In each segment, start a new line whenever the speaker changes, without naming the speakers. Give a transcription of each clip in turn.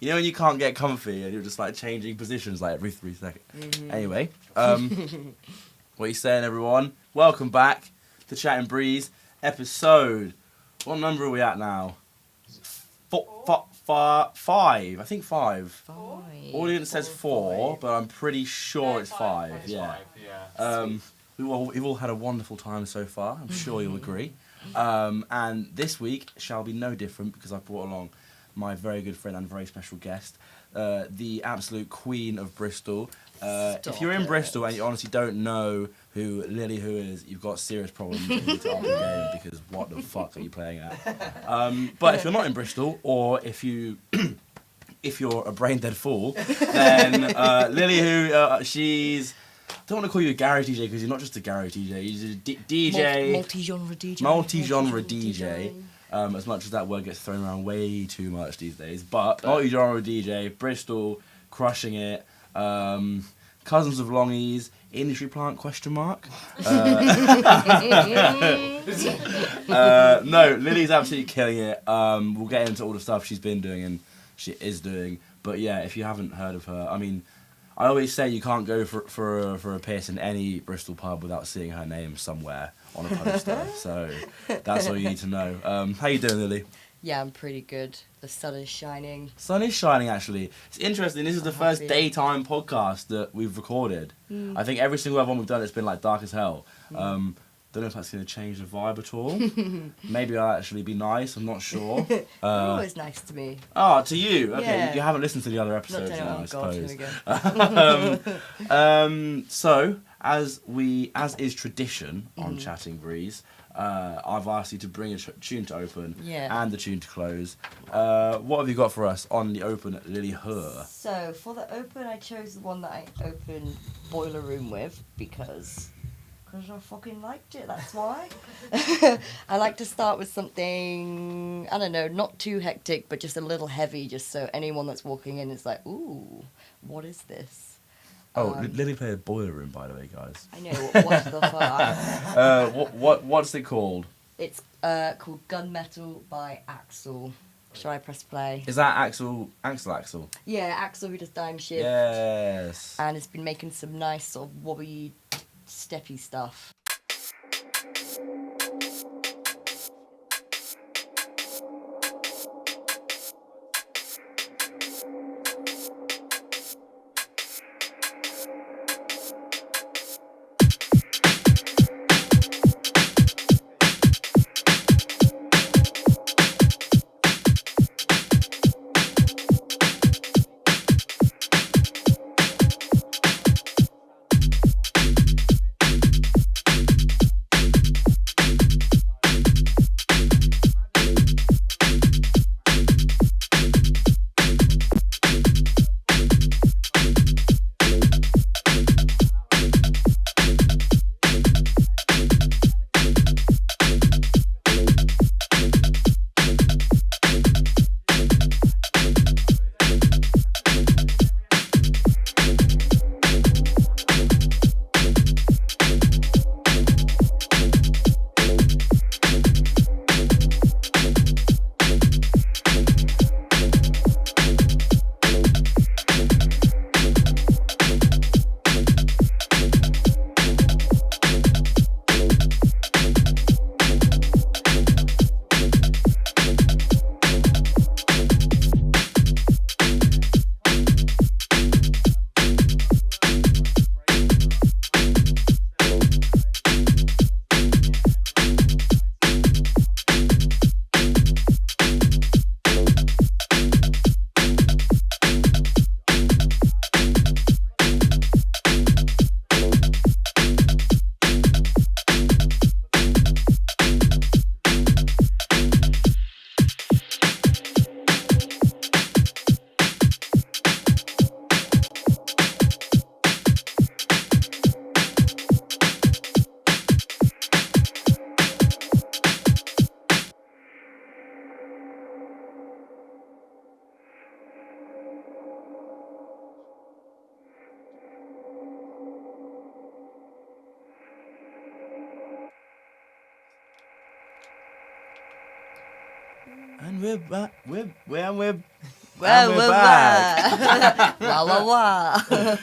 You know when you can't get comfy and you're just like changing positions like every 3 seconds. Anyway, what are you saying, everyone? Welcome back to Chat and Breeze episode. What number are we at now? Five. I think five. Audience says 4, but I'm pretty sure it's 5. Yeah. We've all had a wonderful time so far. I'm sure you'll agree. And this week shall be no different because I've brought along my very good friend and very special guest, the absolute queen of Bristol. If you're in Bristol and you honestly don't know who Lily Who is, you've got serious problems with the game because what the fuck are you playing at? But if you're not in Bristol, or if you're a brain dead fool, then Lily Who, she's... I don't want to call you a garage DJ because you're not just a garage DJ. You're a DJ.
Multi-genre DJ.
Multi-genre DJ. As much as that word gets thrown around way too much these days. But multi-genre DJ, Bristol, crushing it. Cousins of Longies, industry plant, question mark. No, Lily's absolutely killing it. We'll get into all the stuff she's been doing and she is doing. But yeah, if you haven't heard of her, I mean, I always say you can't go for a piss in any Bristol pub without seeing her name somewhere on a poster. So that's all you need to know. How you doing, Lily?
Yeah, I'm pretty good. The sun is shining.
Sun is shining, actually. It's interesting. This is the first daytime podcast that we've recorded. I think every single other one we've done, it's been like dark as hell. Don't know if that's going to change the vibe at all. Maybe I'll actually be nice. I'm not sure.
You're always nice to me.
Oh, to you? Okay,
Yeah.
you haven't listened to the other episodes
Not to
now,
anyone.
I
God,
suppose.
here we go.
So, as is tradition on Chatting Breeze, I've asked you to bring a tune to open and the tune to close. What have you got for us on the open, Lily Her?
So, for the open, I chose the one that I opened Boiler Room with because I fucking liked it, that's why. I like to start with something, I don't know, not too hectic, but just a little heavy, just so anyone that's walking in is like, ooh, what is this?
Lily played Boiler Room, by the way, guys.
I know, what the fuck?
What's it called?
It's called Gunmetal by Axel. Shall I press play?
Is that Axel?
Yeah, Axel who does Dime Shift.
Yes.
And has been making some nice sort of wobbly, steppy stuff.
And we're back. We're And we're back.
Wah, wah, wah.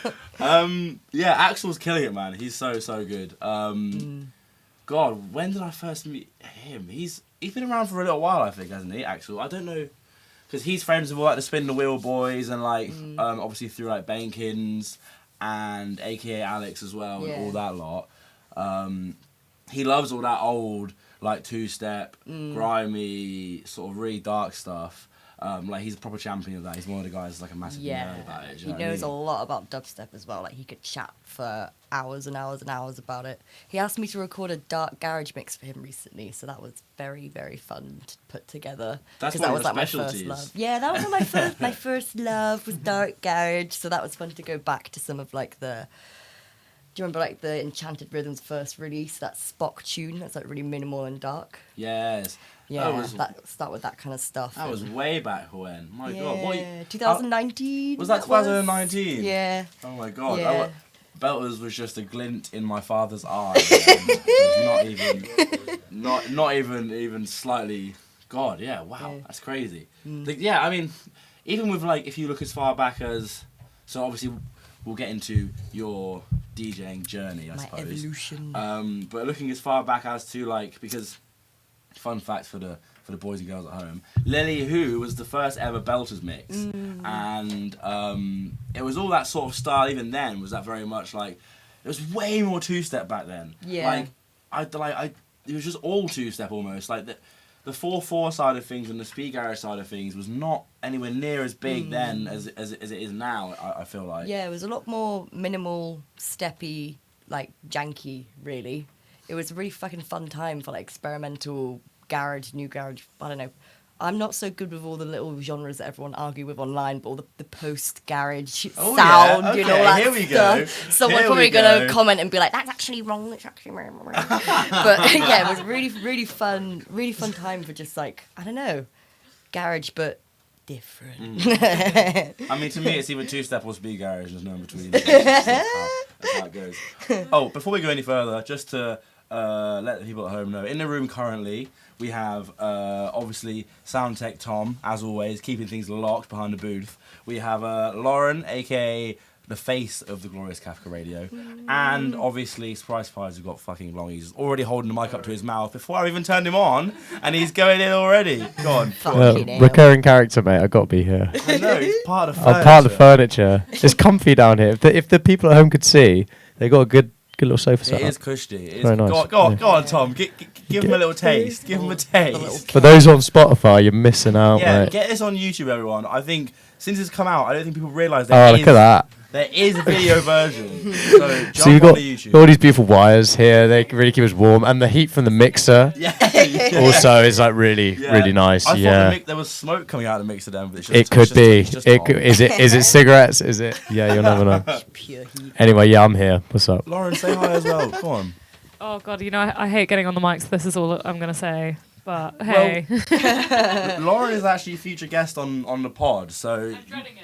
Yeah, Axel's killing it, man. He's so good. God, when did I first meet him? He's been around for a little while, I think, hasn't he, Axel? I don't know, because he's friends with all like the Spin the Wheel boys and like obviously through like Bankins and AKA Alex as well and all that lot. He loves all that old like two-step, grimy, sort of really dark stuff. Like he's a proper champion of that. He's one of the guys that's like a massive nerd about it.
He knows a lot about dubstep as well. Like he could chat for hours and hours and hours about it. He asked me to record a dark garage mix for him recently, so that was very, very fun to put together.
That's
one
that
was like my first love. Yeah, that was my first love was dark garage. So that was fun to go back to some of like the. Do you remember like the Enchanted Rhythms first release? That Spock tune that's like really minimal and dark.
Yes.
Yeah, start with that kind of stuff.
That was way back when. My God, what?
2019.
Was that 2019?
Yeah.
Oh my God.
Yeah.
Belters was just a glint in my father's eye. It was not even slightly. God, yeah, wow, that's crazy. Like, yeah, I mean, even with like, if you look as far back as, so obviously we'll get into your DJing journey, I suppose. My
evolution.
But looking as far back as to like, because fun fact for the boys and girls at home, Lily Who was the first ever Belters mix, and it was all that sort of style. Even then, was that very much like it was way more two-step back then.
Yeah,
it was just all two-step almost. Like the 4/4 side of things and the speed garage side of things was not anywhere near as big then as it is now. I feel like. Yeah,
it was a lot more minimal, steppy, like janky. Really, it was a really fucking fun time for like experimental garage, new garage. I don't know. I'm not so good with all the little genres that everyone argue with online, but all the post garage sound,
yeah. Okay,
you know, that
here we
stuff.
go.
Someone's probably gonna comment and be like, "That's actually wrong. It's actually wrong." But yeah, it was really fun time for just like I don't know, garage, but different.
I mean, to me, it's either two-step or speed garage. There's no in between. That's how it goes. Oh, before we go any further, just to let the people at home know, in the room currently we have obviously sound tech Tom, as always, keeping things locked behind the booth. We have Lauren, aka the face of the Glorious Kafka Radio, and obviously surprise we've got fucking Longy. He's already holding the mic up to his mouth before I even turned him on, and he's going in already. Go on.
Recurring character, mate. I got to be here.
I know, he's part of the furniture.
I'm part of the furniture. It's comfy down here. If the people at home could see, they got a good little sofa set.
It is cushy. It is
very nice.
Go on, Tom. Give him a little taste. Give him a taste.
For those on Spotify, you're missing out, mate.
Get this on YouTube, everyone. I think since it's come out, I don't think people realise
look at that.
There is a video version. So
So you got
YouTube.
all these beautiful wires here. They really keep us warm, and the heat from the mixer also is like really nice.
I thought there was smoke coming out of the mixer then, but
it could be. Is it cigarettes? Is it? Yeah, you'll never know.
Pure heat.
Anyway, yeah, I'm here. What's up?
Lauren, say hi as well. Go on.
Oh God, you know I hate getting on the mic, so this is all I'm gonna say. But hey,
Lauren is actually a future guest on the pod, so
I'm dreading it.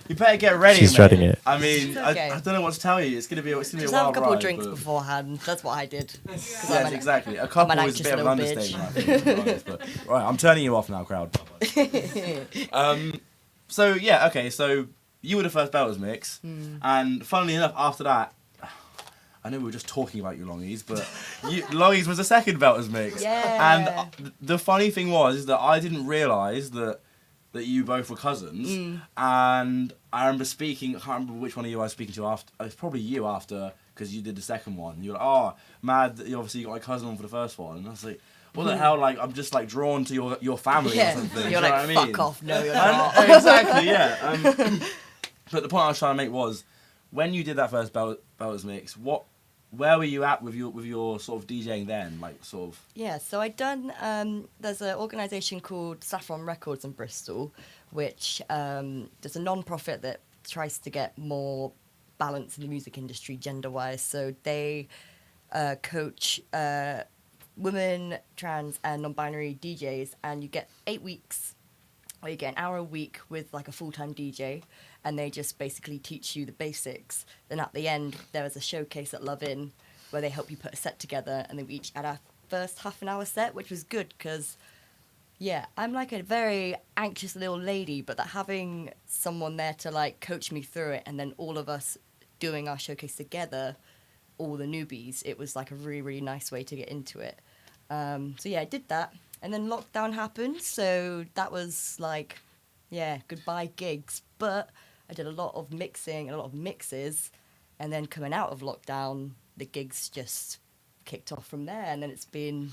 you better get ready.
She's dreading it.
I mean,
okay.
I don't know what to tell you. It's gonna be a
Just
wild
have a couple
ride,
of drinks
but
beforehand. That's what I did.
Yes, exactly. A couple is a bit of an understatement, I think, to be honest, but right, I'm turning you off now, crowd. So yeah, okay. So you were the first Belters mix, and funnily enough, after that. I know we were just talking about you Longies, but Longies was the second Belters mix.
Yeah.
And the funny thing is that I didn't realise that you both were cousins. And I remember speaking, I can't remember which one of you I was speaking to after. It was probably you after, because you did the second one. You were like, oh, mad that you obviously got my cousin on for the first one. And I was like, what the hell, like, I'm just, like, drawn to your family or something.
You're like, fuck off, no, you're not.
Exactly, yeah. But the point I was trying to make was, when you did that first Belters mix, where were you at with your sort of DJing then, like sort of?
Yeah, so I'd done. There's an organisation called Saffron Records in Bristol, which there's a non-profit that tries to get more balance in the music industry gender-wise. So they coach women, trans, and non-binary DJs, and you get 8 weeks, or you get an hour a week with like a full-time DJ. And they just basically teach you the basics. Then at the end, there was a showcase at Love In where they help you put a set together. And then we each had our first half an hour set, which was good because Yeah, I'm like a very anxious little lady, but that having someone there to like coach me through it, and then all of us doing our showcase together, all the newbies, it was like a really, really nice way to get into it. So yeah, I did that, and then lockdown happened, so that was like, yeah, goodbye gigs. But I did a lot of mixing and a lot of mixes, and then coming out of lockdown, the gigs just kicked off from there, and then it's been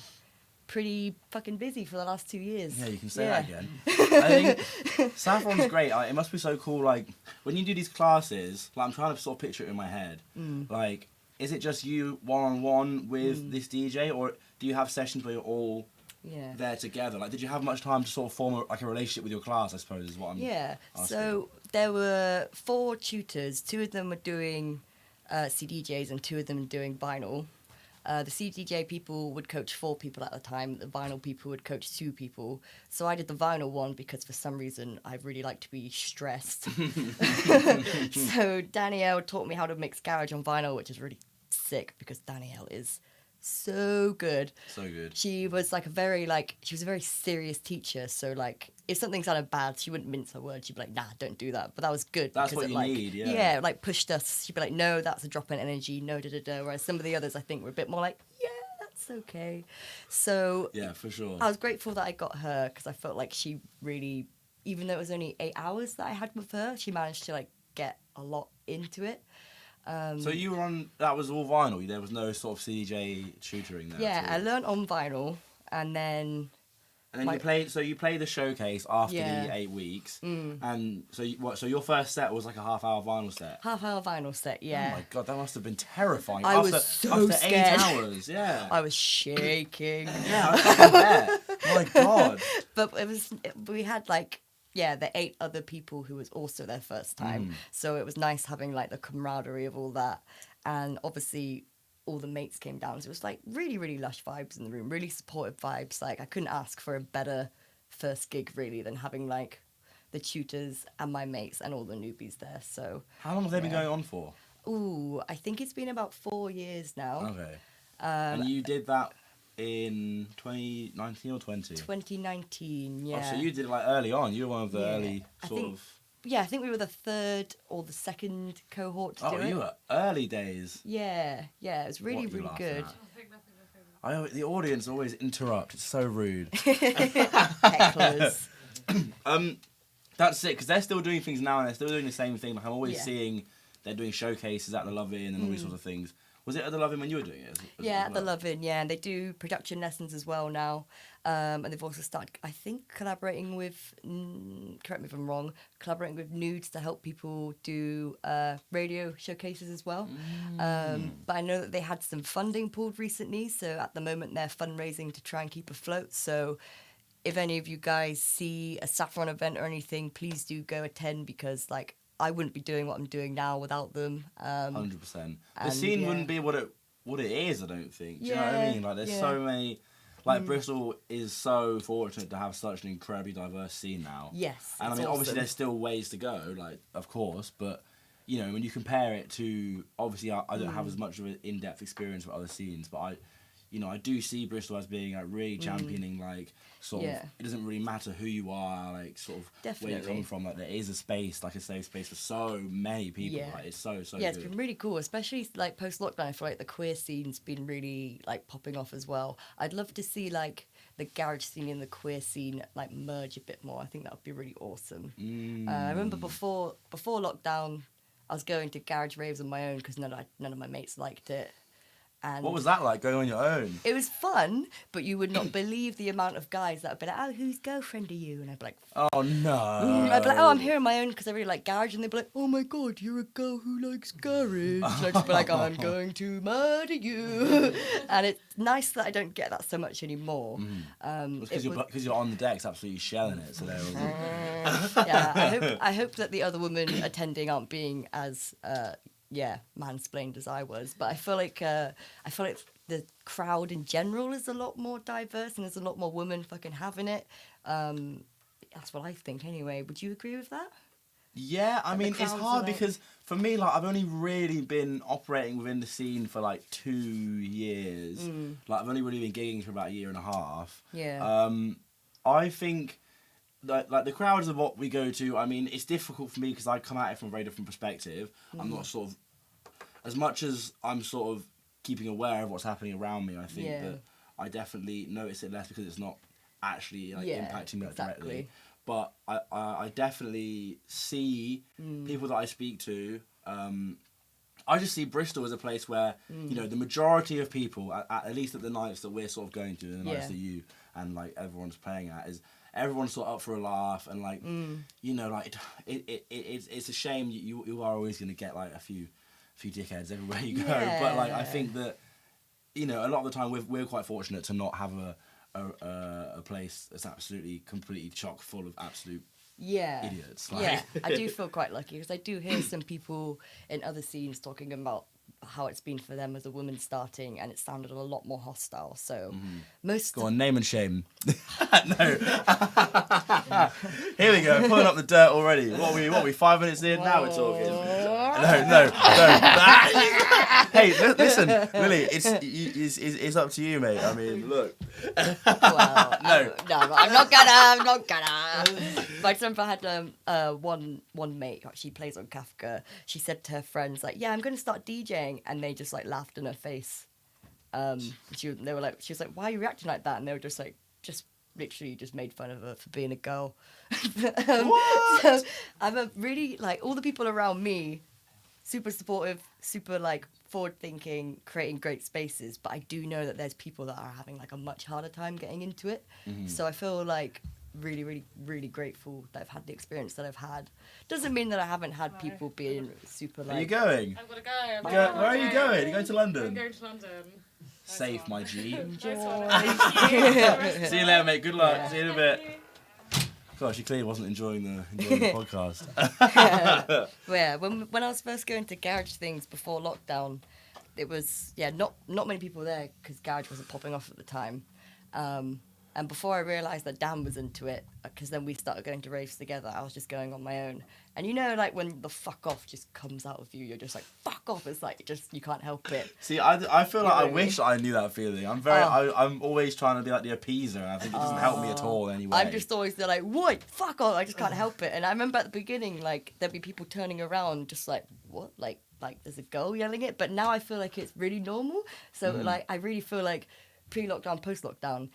pretty fucking busy for the last 2 years.
Yeah, you can say that again. I think Saffron's great. Like, it must be so cool. Like, when you do these classes, like, I'm trying to sort of picture it in my head. Like, is it just you one-on-one with this DJ, or do you have sessions where you're all there together? Like, did you have much time to sort of form a relationship with your class, I suppose, is what I'm asking.
So there were 4 tutors. 2 of them were doing CDJs and 2 of them doing vinyl. The CDJ people would coach 4 people at a time. The vinyl people would coach 2 people. So I did the vinyl one because for some reason I really like to be stressed. So Danielle taught me how to mix garage on vinyl, which is really sick because Danielle is so good.
So good.
She was like a very serious teacher. So like if something sounded bad, she wouldn't mince her words. She'd be like, nah, don't do that. But that was good.
That's
because
what you need, yeah.
Yeah, it like pushed us. She'd be like, no, that's a drop in energy. No, da-da-da. Whereas some of the others, I think, were a bit more like, yeah, that's okay. So
yeah, for sure.
I was grateful that I got her because I felt like she really, even though it was only 8 hours that I had with her, she managed to like get a lot into it.
So you were on, that was all vinyl? There was no sort of CDJ tutoring there?
Yeah, I learned on vinyl, and then
you played the showcase after the 8 weeks, and so your first set was like a half-hour vinyl set?
Half-hour vinyl set, yeah.
Oh my god, that must have been terrifying.
I was so scared.
After 8 hours, yeah.
I was shaking.
Yeah, I can't bet. Oh my god.
But we had like, the 8 other people who was also their first time. So it was nice having like the camaraderie of all that. And obviously all the mates came down. So it was like really, really lush vibes in the room, really supportive vibes. Like I couldn't ask for a better first gig really than having like the tutors and my mates and all the newbies there. So
how long have they been going on for?
Ooh, I think it's been about 4 years now.
Okay. And you did that in 2019 or 20?
2019, yeah.
Oh, so you did it like early on. You were one of the early
Yeah, I think we were the 3rd or the 2nd cohort to do it.
Oh, you were early days.
Yeah, it was really, really good.
The audience always interrupt. It's so rude.
Hecklers.
That's it, because they're still doing things now and they're still doing the same thing. Like I'm always seeing they're doing showcases at the Love-In and all these sorts of things. Was it at the Love-In when you were doing it?
At the Love-In, yeah. And they do production lessons as well now. And they've also started, I think, collaborating with, correct me if I'm wrong, collaborating with Nudes to help people do radio showcases as well. But I know that they had some funding pulled recently. So at the moment, they're fundraising to try and keep afloat. So if any of you guys see a Saffron event or anything, please do go attend because, like, I wouldn't be doing what I'm doing now without them.
100%. The scene wouldn't be what it is, I don't think. Do you know what I mean? Like, there's so many... Like, Bristol is so fortunate to have such an incredibly diverse scene now.
Yes,
and I mean, obviously, there's still ways to go, like, of course, but, you know, when you compare it to... Obviously, I don't have as much of an in-depth experience with other scenes, but I do see Bristol as being, like, really championing, like, sort of... It doesn't really matter who you are, like, sort of where you're coming from. Like, there is a space, like a safe space for so many people. Like, it's so good.
Yeah, it's been really cool, especially, like, post-lockdown. I feel like the queer scene's been really, like, popping off as well. I'd love to see, like, the garage scene and the queer scene, like, merge a bit more. I think that would be really awesome. I remember before lockdown, I was going to garage raves on my own because none of my mates liked it. And
what was that like, going on your own?
It was fun, but you would not believe the amount of guys that would be like, oh, whose girlfriend are you? And I'd be like...
Oh, no.
I'd be like, oh, I'm here on my own because I really like garage. And they'd be like, oh, my God, you're a girl who likes garage. And I'd just be like, I'm going to murder you. And it's nice that I don't get that so much anymore.
Because you're on the decks absolutely shelling it. So
I hope that the other women attending aren't being as... mansplained as I was, but I feel like the crowd in general is a lot more diverse and there's a lot more women fucking having it. That's what I think anyway. Would you agree with that?
Yeah, I mean, it's hard because for me, like, I've only really been operating within the scene for like 2 years. Like, I've only really been gigging for about a year and a half.
Yeah.
I think like the crowds of what we go to, I mean, it's difficult for me because I come at it from a very different perspective. I'm not sort of, as much as I'm sort of keeping aware of what's happening around me, I think that I definitely notice it less because it's not actually like impacting me directly. But I definitely see people that I speak to. I just see Bristol as a place where you know the majority of people, at least at the nights that we're sort of going to, and the nights that you and like everyone's playing at, is everyone's sort of up for a laugh and like you know like it's a shame you are always going to get like a few dickheads everywhere you go. But like I think that you know a lot of the time we're quite fortunate to not have a place that's absolutely completely chock full of absolute idiots. Like.
Yeah, I do feel quite lucky because I do hear some people in other scenes talking about how it's been for them as a woman starting, and it sounded a lot more hostile. So most
go on, name and shame. No. Here we go, pulling up the dirt already. What are we 5 minutes in? Now we're talking. No. Hey, listen, Lily, it's up to you, mate. I mean, look.
Well,
No,
I'm not gonna. My example had one mate. She plays on Kafka. She said to her friends like, "Yeah, I'm gonna start DJing," and they just like laughed in her face. She was like, "Why are you reacting like that?" And they were just like, literally made fun of her for being a girl.
What?
So I'm a really like all the people around me, super supportive, super like forward thinking, creating great spaces. But I do know that there's people that are having like a much harder time getting into it. So I feel like really, really, really grateful that I've had the experience that I've had. Doesn't mean that I haven't had people being super like.
Are you going?
I've got to go.
Where are you going? Are you going to London?
I'm going to London.
Safe, my G.
Enjoy.
See you later, mate. Good luck. See you in a bit. Gosh, she clearly wasn't enjoying the podcast.
Yeah, when I was first going to garage things before lockdown, it was not many people there because garage wasn't popping off at the time. And before I realised that Dan was into it, because then we started going to raves together, I was just going on my own. And you know, like when the fuck off just comes out of you, you're just like, fuck off. It's like, you can't help it.
See, I feel like I wish I knew that feeling. I'm always trying to be like the appeaser, and I think it doesn't help me at all anyway.
I'm just always there like, what? Fuck off. I just can't help it. And I remember at the beginning, like, there'd be people turning around just like, what? Like there's a girl yelling it. But now I feel like it's really normal. So, like, I really feel like pre-lockdown, post-lockdown,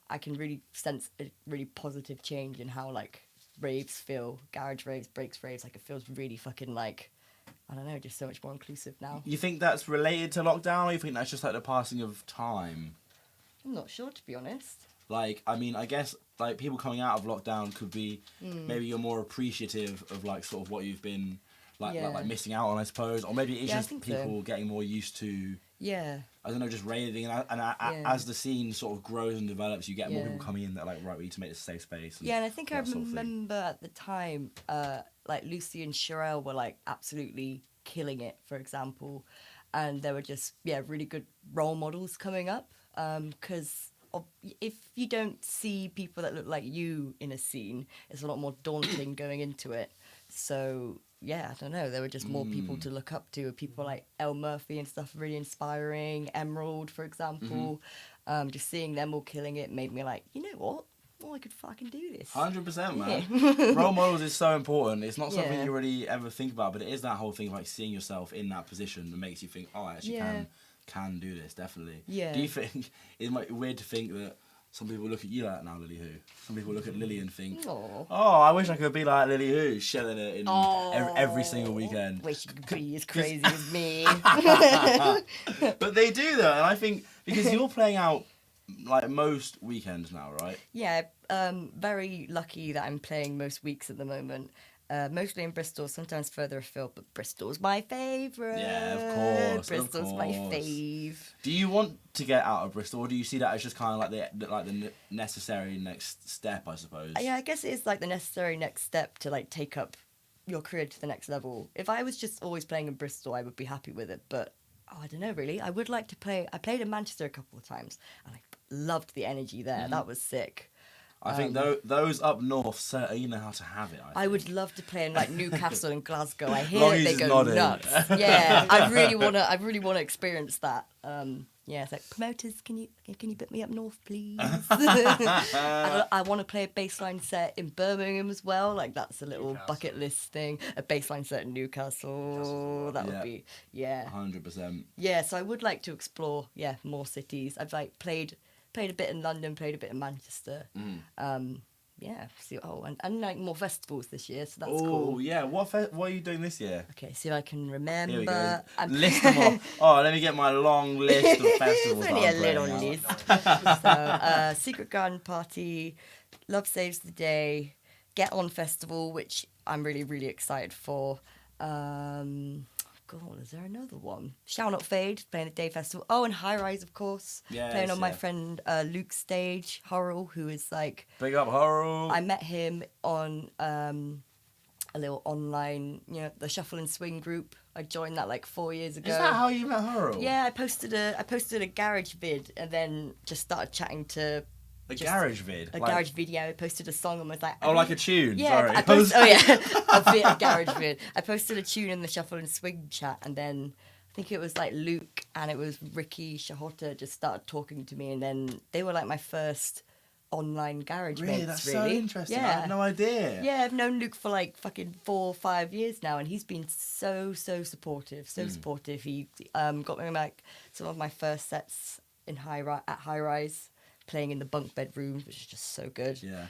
I can really sense a really positive change in how, like, raves feel, garage raves, breaks raves, like, it feels really fucking, like, I don't know, just so much more inclusive now.
You think that's related to lockdown, or you think that's just, like, the passing of time?
I'm not sure, to be honest.
Like, I mean, I guess, like, people coming out of lockdown could be, maybe you're more appreciative of, like, sort of what you've been, like missing out on, I suppose, or maybe it's just people getting more used to...
Yeah.
I don't know, just raving, and as the scene sort of grows and develops, you get more people coming in that are like, right, we need to make this a safe space. And
I think I remember at the time, like Lucy and Sherelle were like absolutely killing it, for example, and there were just really good role models coming up. Because if you don't see people that look like you in a scene, it's a lot more daunting going into it. So. Yeah, I don't know. There were just more people to look up to. People like Elle Murphy and stuff, really inspiring. Emerald, for example. Just seeing them all killing it made me like, you know what? Oh, I could fucking do this.
100%, man. Role models is so important. It's not something you really ever think about, but it is that whole thing of like seeing yourself in that position that makes you think, oh, I actually can do this, definitely. Yeah. Do you think, it might be weird to think that some people look at you like that now, Lily Who. Some people look at Lily and think, oh, I wish I could be like Lily Who, shelling it in every single weekend.
Wish you could be as crazy as me.
But they do though, and I think, because you're playing out like most weekends now, right?
Yeah, very lucky that I'm playing most weeks at the moment. Mostly in Bristol, sometimes further afield, but Bristol's my favourite.
Yeah, of course.
Bristol's my fave.
Do you want to get out of Bristol, or do you see that as just kind of like the necessary next step, I suppose?
Yeah, I guess it is like the necessary next step to like take up your career to the next level. If I was just always playing in Bristol, I would be happy with it. But I don't know, really. I would like to play. I played in Manchester a couple of times, and I loved the energy there. That was sick.
I think those up north certainly know how to have it. I
would love to play in like Newcastle and Glasgow. I hear that they go nuts. Yeah, I really wanna experience that. Yeah, it's like, promoters, can you put me up north, please? I want to play a bassline set in Birmingham as well. Like, that's a little bucket list thing. A bassline set in Newcastle. That would be,
100%.
Yeah, so I would like to explore, more cities. I've, like, played a bit in London, played a bit in Manchester. And like more festivals this year, so that's cool.
Oh, yeah. What are you doing this year?
Okay, see if I can remember.
Here we go. List them all. Oh, let me get my long list of festivals.
It's only a
that I'm
little
playing
list. So, Secret Garden Party, Love Saves the Day, Get On Festival, which I'm really, really excited for. God, is there another one? Shall Not Fade, playing the Day Festival. Oh, and High Rise, of course.
Yes,
playing on my friend Luke's stage, Horrell, who is like...
Big up, Horrell.
I met him on a little online, the Shuffle and Swing group. I joined that like 4 years ago.
Is that how you met Horrell?
Yeah, I posted a garage vid and then just started chatting to...
garage vid?
A garage video. I posted a song and was like...
Oh, like a tune?
Yeah,
Sorry.
a garage vid. I posted a tune in the Shuffle and Swing chat and then I think it was like Luke and it was Ricky Shahota just started talking to me and then they were like my first online garage mates,
That's
really.
so interesting.
Yeah.
I had no idea.
Yeah, I've known Luke for like fucking 4 or 5 years now and he's been so supportive, supportive. He got me like some of my first sets at High Rise, playing in the bunk bedrooms, which is just so good.
Yeah.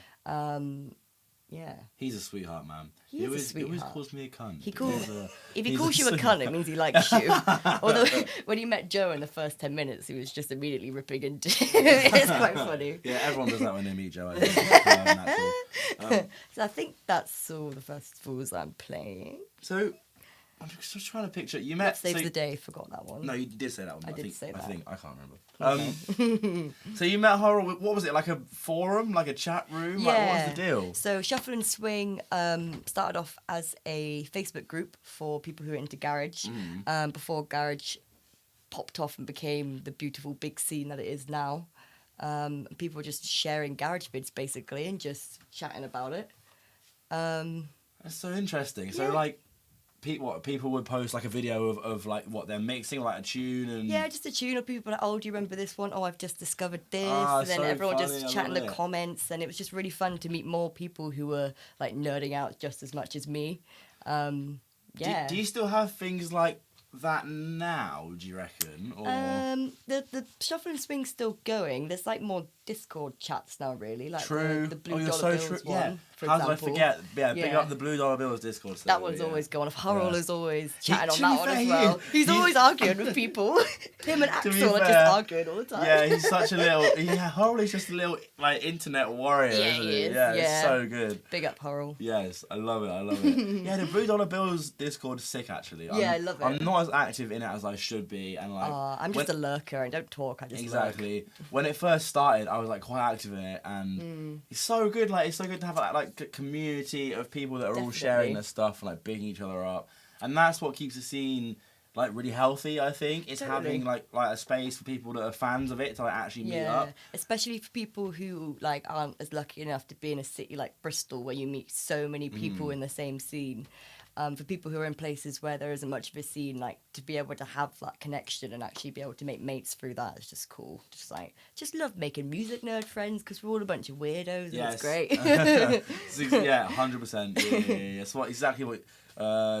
Yeah.
He's a sweetheart, man.
He is a sweetheart.
He always calls me a cunt.
If he calls you a cunt, it means he likes you. Although when he met Joe in the first 10 minutes, he was just immediately ripping into It's quite funny.
Yeah, everyone does that when they meet Joe. I think.
So I think that's all the festivals I'm playing.
So I'm just trying to picture. You met.
Love Saves the Day. Forgot that one.
No, you did say that one.
I did say that.
I think I can't remember. So you met Horrell. What was it, like a forum, like a chat room?
Yeah.
Like, what was the deal?
So Shuffle and Swing started off as a Facebook group for people who are into garage. Before garage popped off and became the beautiful big scene that it is now. People were just sharing garage vids basically and just chatting about it.
That's so interesting. So like. People would post like a video of like what they're mixing, like a tune and...
Yeah, just a tune, or people are like, oh, do you remember this one? Oh, I've just discovered this.
Ah,
and then
so
everyone
funny,
just chatting the comments, and it was just really fun to meet more people who were like nerding out just as much as me. Yeah.
Do you still have things like that now, do you reckon? Or...
The Shuffle and Swing's still going. There's like more Discord chats now, really. Like
true.
The Blue Dollar Bills one, for
How
example.
did I forget? Yeah, big up the Blue Dollar Bills Discord server.
That one's always going off. Horrell is always chatting on
to
that
be
one
fair,
as well. He's always arguing with people. Him and Axel are just arguing all the time.
Yeah, he's such a little... Horrell is just a little like internet warrior, isn't he? Yeah, it's so good.
Big up Horrell.
Yes, I love it. Yeah, the Blue Dollar Bills Discord is sick, actually.
I love it.
I'm not as active in it as I should be, and like...
I'm just a lurker. I don't talk, I just
Exactly. When it first started, I was like quite active in it, and it's so good. Like, it's so good to have like a community of people that are all sharing their stuff and like bigging each other up, and that's what keeps the scene like really healthy. I think it's having like a space for people that are fans of it to like actually meet up.
Especially for people who like aren't as lucky enough to be in a city like Bristol where you meet so many people in the same scene. For people who are in places where there isn't much of a scene, like to be able to have that connection and actually be able to make mates through that is just cool. Just love making music nerd friends because we're all a bunch of weirdos and it's great.
Yeah, 100%. Yeah. That's exactly what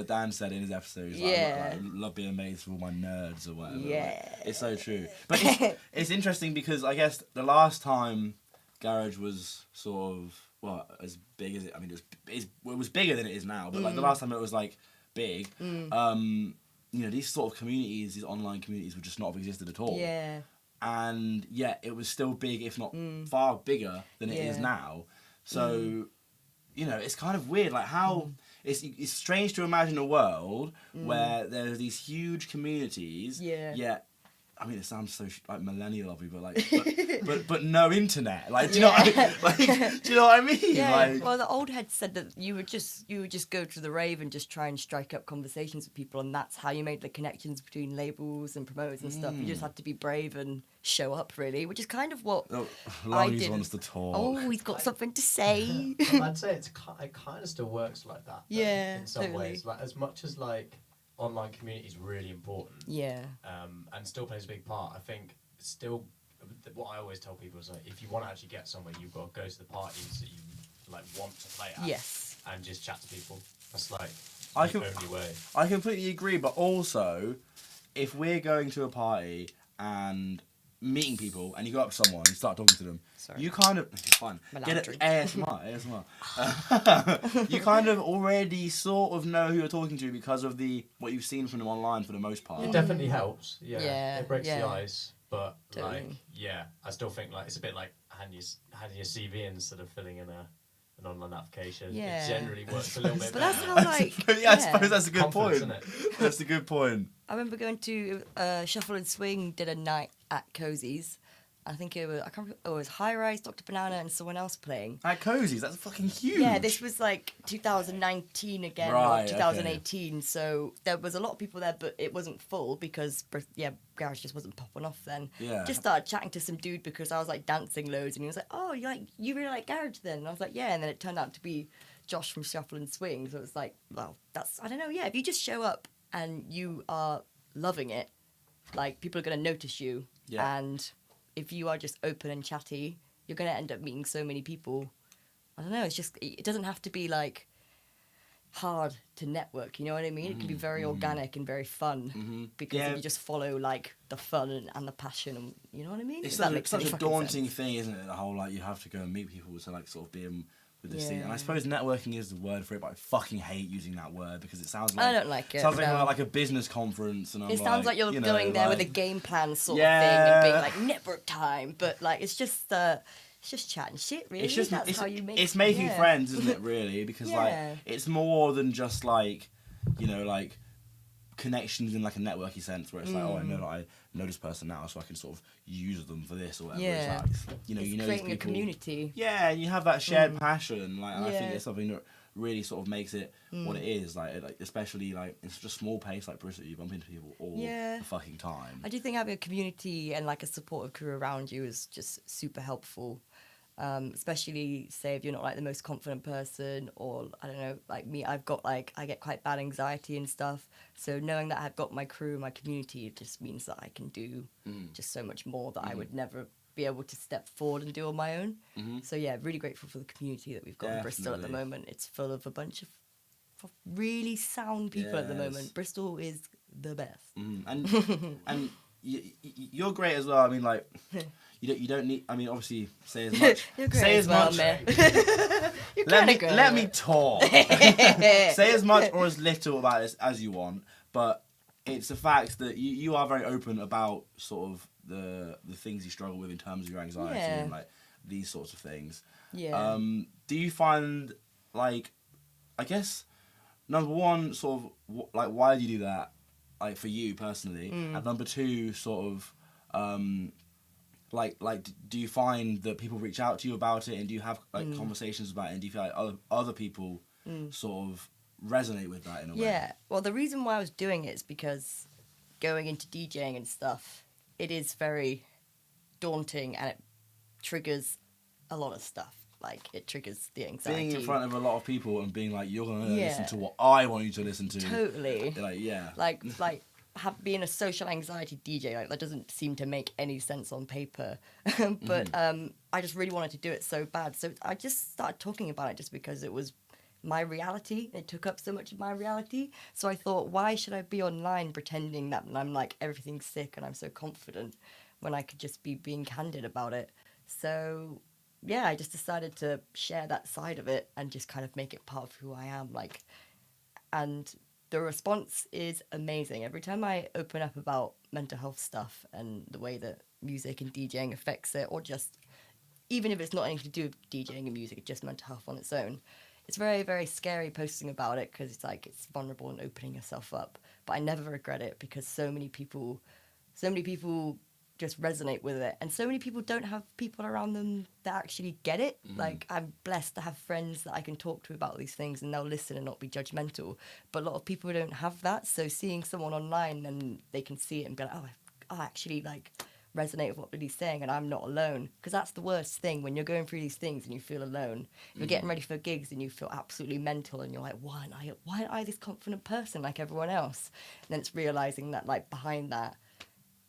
Dan said in his episode. I love being mates with all my nerds or whatever. Yeah. Like, it's so true. But it's interesting because I guess the last time garage was sort of... Well, as big as it, I mean, it was bigger than it is now. But like the last time it was like big, these sort of communities, these online communities, would just not have existed at all. Yeah. And yet it was still big, if not far bigger than it is now. So, it's kind of weird, like how it's strange to imagine a world where there's these huge communities. Yet. I mean, it sounds so like millennial of me, but no internet. Like, do you know what I mean?
Yeah.
Like,
well, the old head said that you would just go to the rave and just try and strike up conversations with people, and that's how you made the connections between labels and promoters and stuff. You just had to be brave and show up, really, which is kind of what I did.
wants to talk.
Oh, he's got something to say.
I'd say it kind of still works like that.
Yeah,
in some ways, like as much as like. Online community is really important. Yeah. And still plays a big part. I think still, what I always tell people is like, if you want to actually get somewhere, you've got to go to the parties that you like want to play at.
Yes.
And just chat to people. That's like the only way.
I completely agree, but also, if we're going to a party and meeting people, and you go up to someone and start talking to them, you kind of fine. Get it ASMR. You kind of already sort of know who you're talking to because of what you've seen from them online for the most part.
It definitely helps. Yeah. It breaks
yeah.
the ice, but
Totally.
like, yeah, I still think like it's a bit like handing your CV instead of filling in an online application.
Yeah.
It generally works a little bit
But
better.
that's how like
I suppose that's a good
Confidence,
point.
innit?
That's a good point.
I remember going to Shuffle and Swing did a night at Cozy's. I think it was High Rise, Dr. Banana, and someone else playing.
At Cozy's, that's fucking huge.
Yeah, this was like 2019 again,
Right,
or 2018. So there was a lot of people there, but it wasn't full because garage just wasn't popping off then.
Yeah.
Just started chatting to some dude because I was like dancing loads, and he was like, "Oh, you really like garage then?" And I was like, "Yeah." And then it turned out to be Josh from Shuffle and Swing. So it was like, well, I don't know. Yeah, if you just show up and you are loving it, like people are gonna notice you, and if you are just open and chatty, you're going to end up meeting so many people. I don't know, it doesn't have to be, like, hard to network, you know what I mean? It can be very organic and very fun because if you just follow, like, the fun and the passion, and, you know what I mean?
It's such a daunting thing, isn't it? The whole, like, you have to go and meet people to, like, sort of be with the scene. And I suppose networking is the word for it, but I fucking hate using that word because it sounds like...
I don't like it.
Sounds like a business conference. And
it sounds like you're going there with a game plan sort of thing and being like, network time. But, like, it's just chatting shit, really. That's how you make...
It's making friends, isn't it, really? Because, like, it's more than just, like, you know, like, connections in, like, a networky sense where it's like, oh, I know this person now, so I can sort of use them for this or whatever.
Yeah.
It's like, you know,
it's
these
creating
people,
a community.
Yeah, and you have that shared passion, like, and I think it's something that really sort of makes it what it is, like especially like in such a small place like Bristol, you bump into people all the fucking time.
I do think having a community and like a supportive crew around you is just super helpful. Especially say if you're not like the most confident person, or I don't know, like me, I get quite bad anxiety and stuff. So knowing that I've got my crew, my community, it just means that I can do just so much more that I would never be able to step forward and do on my own. So yeah, really grateful for the community that we've got in Bristol at the moment. It's full of a bunch of really sound people at the moment. Bristol is the best.
And you're great as well. I mean, like. You don't need. I mean, obviously, say as much.
You're great
say
as well, man. You're
let me talk. Say as much or as little about this as you want, but it's the fact that you are very open about sort of the things you struggle with in terms of your anxiety and like these sorts of things.
Yeah.
Do you find like, I guess, number one, sort of like why do you do that, like for you personally, and number two, sort of. Like, do you find that people reach out to you about it, and do you have like conversations about it, and do you feel like other people sort of resonate with that in a way?
Yeah. Well, the reason why I was doing it is because going into DJing and stuff, it is very daunting and it triggers a lot of stuff. Like, it triggers the anxiety.
Being in front of a lot of people and being like, you're going to listen to what I want you to listen to.
Totally.
Like, yeah.
Like being a social anxiety DJ, like that doesn't seem to make any sense on paper. But I just really wanted to do it so bad. So I just started talking about it just because it was my reality. It took up so much of my reality. So I thought, why should I be online pretending that I'm like everything's sick and I'm so confident when I could just be being candid about it? So yeah, I just decided to share that side of it and just kind of make it part of who I am. Like, and the response is amazing. Every time I open up about mental health stuff and the way that music and DJing affects it, or just, even if it's not anything to do with DJing and music, it's just mental health on its own. It's very, very scary posting about it because it's like, it's vulnerable and opening yourself up. But I never regret it because so many people just resonate with it, and so many people don't have people around them that actually get it. Like, I'm blessed to have friends that I can talk to about these things and they'll listen and not be judgmental, but a lot of people don't have that. So seeing someone online and they can see it and be like, oh, I actually like resonate with what he's saying and I'm not alone, because that's the worst thing when you're going through these things and you feel alone. You're getting ready for gigs and you feel absolutely mental and you're like, why aren't I this confident person like everyone else? And then it's realizing that like behind that,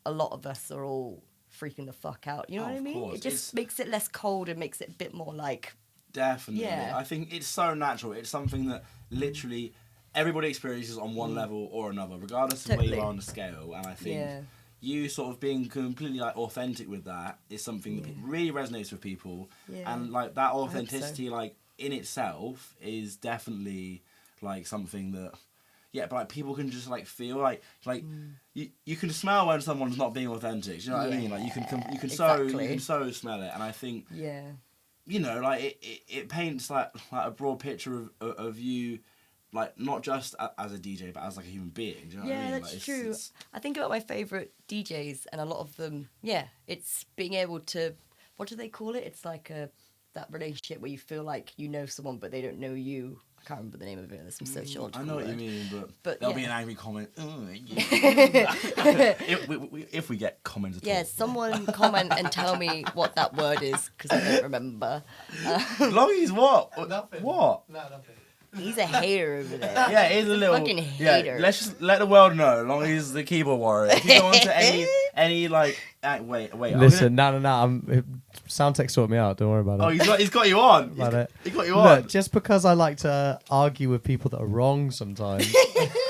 a lot of us are all freaking the fuck out. You know
Oh,
what I
of
mean?
course.
It just makes it less cold and makes it a bit more like.
Definitely.
Yeah.
I think it's so natural. It's something that literally everybody experiences on one level or another, regardless of where
Totally.
you are on the scale. And I think
Yeah.
you sort of being completely like authentic with that is something that really resonates with people.
Yeah.
And like that
hope so.
authenticity, like in itself, is definitely like something that. Yeah, but like people can just like feel like you can smell when someone's not being authentic. Do you know what I mean? Like you can so smell it, and I think you know like it paints like a broad picture of you, like not just as a DJ but as like a human being. Do you know what I mean?
That's
like,
true. I think about my favourite DJs, and a lot of them, it's being able to, what do they call it? It's like that relationship where you feel like you know someone but they don't know you. I can't remember the name of it. There's some sociological
I know what
word.
you mean, but
yeah.
there'll be an angry comment. If we get comments at all.
Yeah, someone comment and tell me what that word is, because I don't remember.
Longy's what?
Nothing.
What?
No, nothing.
He's a hater over there.
Yeah, he's a little
fucking hater.
Yeah, let's just let the world know. Longy's the keyboard warrior. If you go on to any like, wait.
Listen, no. Soundtech sort me out. Don't worry about it.
Oh, he's got you on. He's got you on.
Look, just because I like to argue with people that are wrong sometimes.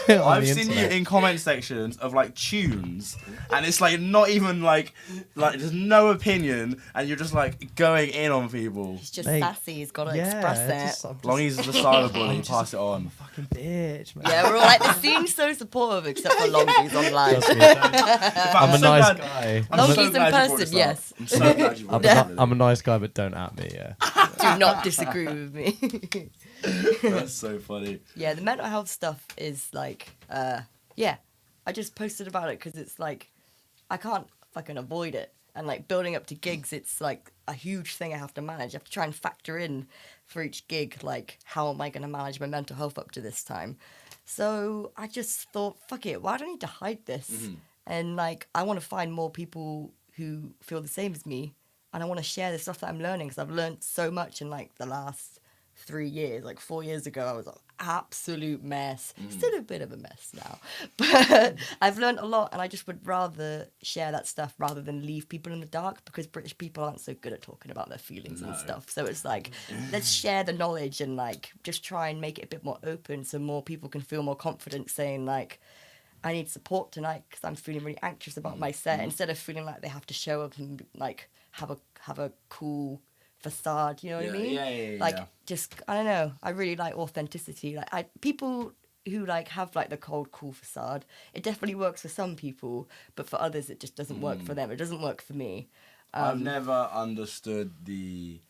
I've seen you in comment sections of like tunes, and it's like not even like there's no opinion, and you're just like going in on people.
He's just sassy. He's got to express it.
Longy's the cyber bully. Pass it on.
I'm a fucking bitch, man.
Yeah, we're all like, the scene's so supportive, except for Longy's online.
Trust me. I'm a nice guy.
Longy's in person, yes.
I'm so glad you brought it up.
I'm a nice guy, but don't at me, yeah.
Do not disagree with me.
That's so funny.
Yeah, the mental health stuff is like, I just posted about it because it's like, I can't fucking avoid it. And like building up to gigs, it's like a huge thing I have to manage. I have to try and factor in for each gig, like, how am I going to manage my mental health up to this time? So I just thought, fuck it, why do I need to hide this?
Mm-hmm.
And like, I want to find more people who feel the same as me. And I want to share the stuff that I'm learning, because I've learned so much in like the last 3 years. Like 4 years ago, I was an absolute mess. Still a bit of a mess now. But I've learned a lot, and I just would rather share that stuff rather than leave people in the dark, because British people aren't so good at talking about their feelings and stuff. So it's like, let's share the knowledge and like just try and make it a bit more open so more people can feel more confident saying like, I need support tonight because I'm feeling really anxious about my set, instead of feeling like they have to show up and like have a cool facade, you know what I mean?
Yeah.
Like, just, I don't know, I really like authenticity. Like, people who like have like the cold, cool facade, it definitely works for some people, but for others it just doesn't work for them. It doesn't work for me.
I've never understood the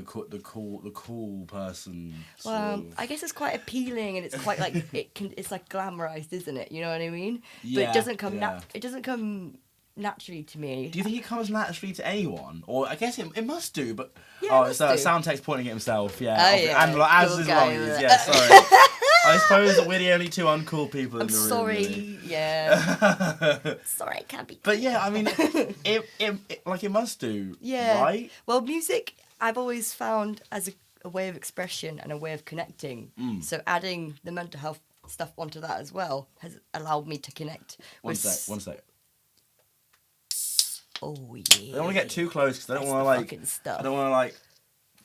cool person.
Well, I guess it's quite appealing, and it's quite like it's like glamorized, isn't it? You know what I mean?
Yeah,
but it doesn't come naturally to me.
Do you think it comes naturally to anyone? Or I guess it must do, but...
Yeah,
it's Soundtech's pointing at himself, yeah.
Oh, yeah.
And as
Cool
is
guy,
Longy's,
yeah.
yeah, sorry. I suppose that we're the only two uncool people in the room.
I'm sorry,
really.
yeah. Sorry, I can't be.
But yeah, I mean, it must do,
Yeah.
right?
Well, music, I've always found as a way of expression and a way of connecting. So adding the mental health stuff onto that as well has allowed me to connect.
One sec.
Oh yeah.
I don't want to get too close because I don't want to like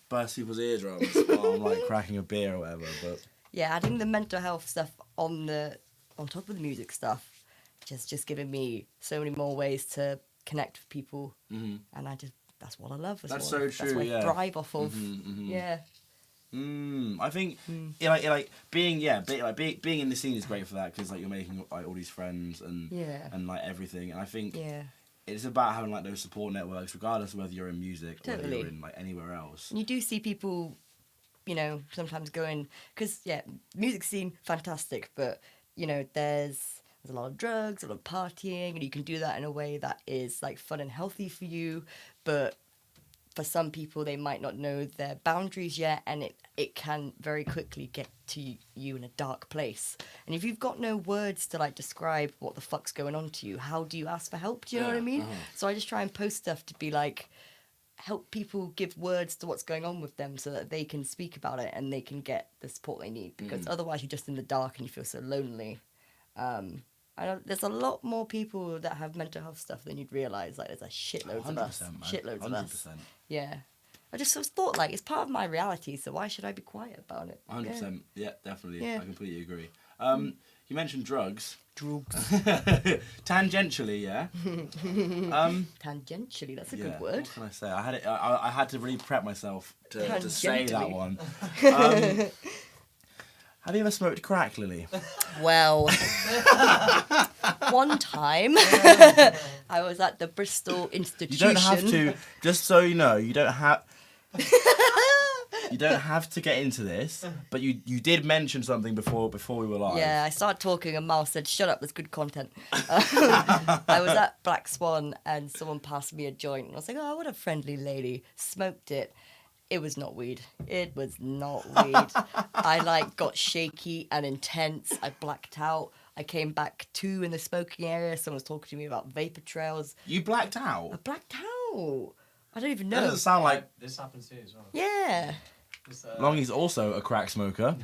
burst people's eardrums while I'm like cracking a beer or whatever. But
yeah, adding the mental health stuff on top of the music stuff, just giving me so many more ways to connect with people, and that's what I love.
That's so true.
That's what
yeah.
I thrive off of. Yeah.
I think being in the scene is great for that, because like you're making like all these friends and like everything, and I think it's about having like those support networks, regardless of whether you're in music or whether you're in like anywhere else.
And you do see people, you know, sometimes going, because music scene fantastic, but you know there's a lot of drugs, a lot of partying, and you can do that in a way that is like fun and healthy for you, but for some people they might not know their boundaries yet, and it can very quickly get to you in a dark place. And if you've got no words to like describe what the fuck's going on to you, how do you ask for help? Do you know what I mean? So I just try and post stuff to be like, help people give words to what's going on with them so that they can speak about it and they can get the support they need, because otherwise you're just in the dark and you feel so lonely. There's a lot more people that have mental health stuff than you'd realise. Like, there's a shitloads of us.
Man.
Shitloads
100%.
of us. Yeah. I just sort of thought, like, it's part of my reality, so why should I be quiet about it?
100%. Yeah, definitely.
Yeah.
I completely agree. You mentioned drugs.
Drugs.
Tangentially, yeah.
Tangentially, that's a
Yeah,
good word.
what can I say? I had to really prep myself to say that
Tangentially.
one. Have you ever smoked crack, Lily?
Well, one time I was at the Bristol
You
Institution.
don't have to. Just so you know, you don't have. You don't have to get into this, but you did mention something before we were live.
Yeah, I started talking and Mal said, "Shut up, there's good content." I was at Black Swan and someone passed me a joint and I was like, "Oh, what a friendly lady." Smoked it. It was not weed. It was not weed. I got shaky and intense. I blacked out. I came back in the smoking area. Someone was talking to me about vapor trails.
You blacked out?
I blacked out. I don't even
That
know.
doesn't sound like...
This happens here as well.
Yeah.
Longy's also a crack smoker.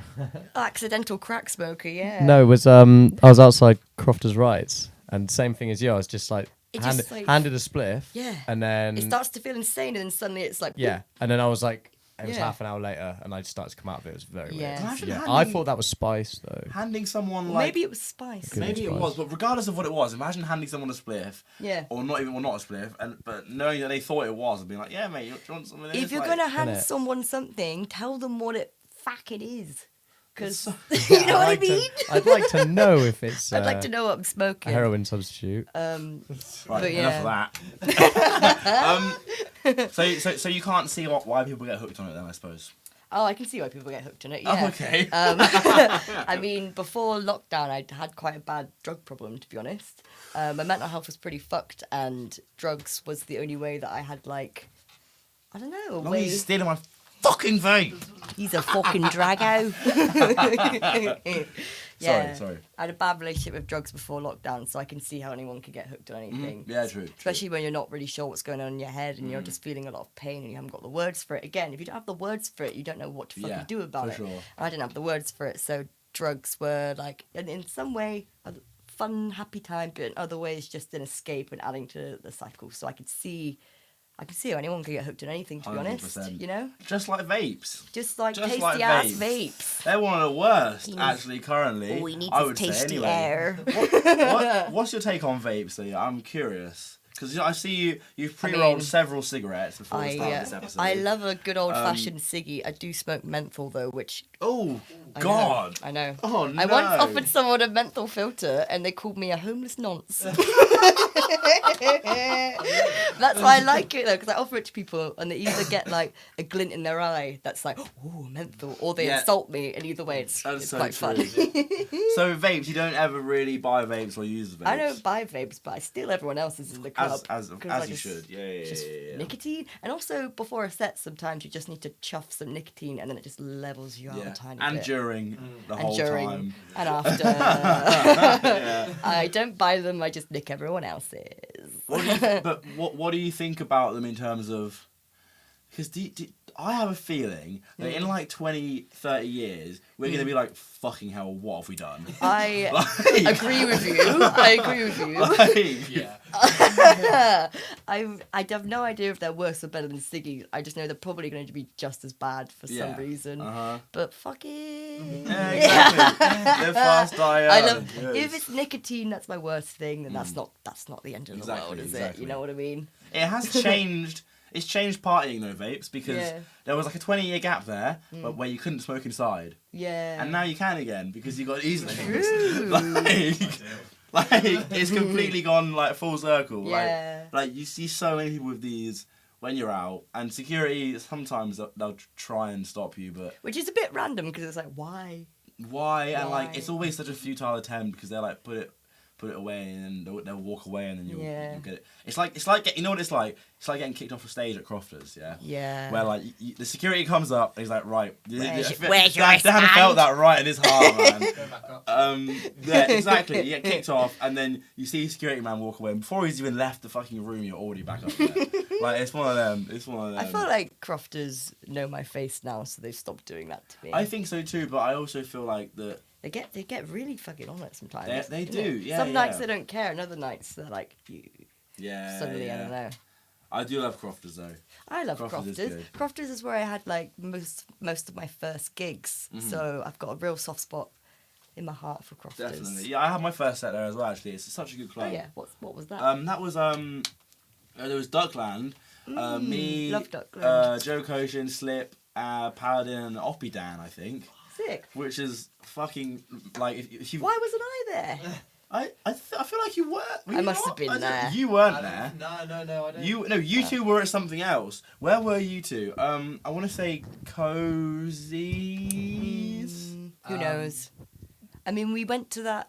Accidental crack smoker, yeah.
No, it was I was outside Crofters Rides, and same thing as you. I was just like
It just, like-
handed a spliff.
Yeah.
And then
It starts to feel insane and then suddenly it's like...
yeah, and then I was like, it was
Yeah.
half an hour later, and I just started to come out of it. It was very
Yeah.
weird.
Imagine
Yeah,
handing-
I thought that was spice though.
Handing someone
Well,
like...
maybe it was spice.
Good.
Maybe it
Spice.
was, but regardless of what it was, imagine handing someone a spliff,
Yeah.
or not a spliff, but knowing that they thought it was, and being like, "Yeah, mate, you want some of this?"
If you're
Like,
going to hand
Innit?
someone something, tell them what it fucking is. Because,
It's
you know what I
I'd like
mean?
I'd like to know if it's
I'd like to know what I'm
a
smoking.
heroin substitute.
right,
but
enough of that. So you can't see why people get hooked on it then, I suppose.
Oh, I can see why people get hooked on it, yeah.
Oh, okay.
I mean, before lockdown, I'd had quite a bad drug problem, to be honest. My mental health was pretty fucked, and drugs was the only way that I had, like, I don't know, a way...
Longy's stealing my fucking vape.
He's a fucking drago. Yeah.
Sorry.
I had a bad relationship with drugs before lockdown, so I can see how anyone can get hooked on anything.
Yeah, true.
Especially when you're not really sure what's going on in your head and you're just feeling a lot of pain and you haven't got the words for it. Again, if you don't have the words for it, you don't know what to fucking do about
for
it.
sure.
And I didn't have the words for it, so drugs were like, in some way, a fun, happy time, but in other ways, just an escape and adding to the cycle. So I could see how anyone could get hooked on anything, to be honest.
100%.
You know?
Just like vapes.
Just like
Just
tasty
like
ass
vapes.
vapes.
They're one of the worst,
He
actually, currently.
Oh, he needs
I
his
would
tasty
say, anyway.
air.
What's your take on vapes, though? I'm curious. Because I see you've pre-rolled
mean,
several cigarettes before the start of this episode.
I love a good old-fashioned ciggy. I do smoke menthol, though, which...
Oh,
I
God.
know, I know.
Oh, no.
I once offered someone a menthol filter, and they called me a homeless nonce. That's why I like it, though, because I offer it to people, and they either get, like, a glint in their eye that's like, oh, menthol, or they insult me, and either way, it's
That's so
quite
true.
fun.
So vapes, you don't ever really buy vapes or use vapes?
I don't buy vapes, but I steal everyone else's in the club.
As
'cause I
you
just-
should. Yeah.
Just nicotine, and also before a set, sometimes you just need to chuff some nicotine, and then it just levels you out a tiny
And
bit.
during the
And
whole
during
time.
and after. I don't buy them. I just nick everyone else's.
But what do you think about them in terms of? Because I have a feeling that in like 20, 30 years, we're going to be like, fucking hell, what have we done?
I
Like-
agree with you. I agree with you.
Like,
Yeah.
I have no idea if they're worse or better than ciggies. I just know they're probably going to be just as bad for some reason. But fuck it.
Yeah, exactly. They're fast die
I
out.
love if it's nicotine. That's my worst thing. Then that's not the end of the world, is it? You know what I mean?
It has changed. It's changed partying though, vapes, because there was like a 20-year gap there, but where you couldn't smoke inside,
Yeah.
and now you can again because you got these things.
True.
Like it's completely gone like full circle.
Yeah.
Like you see so many people with these when you're out, and security sometimes they'll try and stop you, but
Which is a bit random because it's like, why?
why? And like
Why?
it's always such a futile attempt because they're like put it away and then they'll walk away and then you'll get it. It's like you know what it's like. It's like getting kicked off a stage at Crofters, yeah.
Yeah.
Where like the security comes up and he's like, right,
Where's your
Dan
stand?
felt that right in his heart, man. Yeah, exactly. You get kicked off and then you see security man walk away and before he's even left the fucking room, you're already back up there. Like it's one of them.
I feel like Crofters know my face now, so they've stopped doing that to me.
I think so too, but I also feel like that
They get really fucking on it sometimes.
They do, yeah.
Some nights they don't care, and other nights they're like, suddenly, I don't know.
I do love Crofters though.
I love
Crofters.
Crofters is where I had like most of my first gigs, so I've got a real soft spot in my heart for Crofters.
Definitely, yeah. I had my first set there as well. Actually, it's such a good club.
Oh yeah, what was that?
That was there was Duckland. Me,
love Duckland.
Joe Koshin, Slip, Paladin, and Oppie Dan, I think.
Sick.
Which is fucking like if you.
Why wasn't I there?
I feel like you were.
I must have been there.
You weren't there.
No, I don't.
You two were at something else. Where were you two? I want to say Cozy's.
Who knows? I mean, we went to that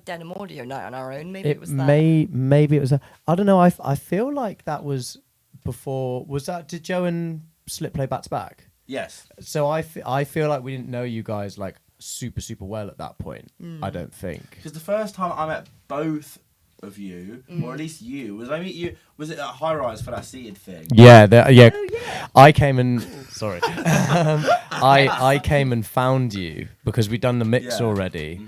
Denim Audio night on our own. Maybe it was that.
Maybe it was. I don't know. I feel like that was before. Was that? Did Joe and Slip play back to back?
Yes.
So I feel like we didn't know you guys like super well at that point. I don't think.
Because the first time I met both of you, or at least you, was it at High Rise for that seated thing?
Yeah,
Oh, yeah.
I came and sorry, I came and found you because we'd done the mix already.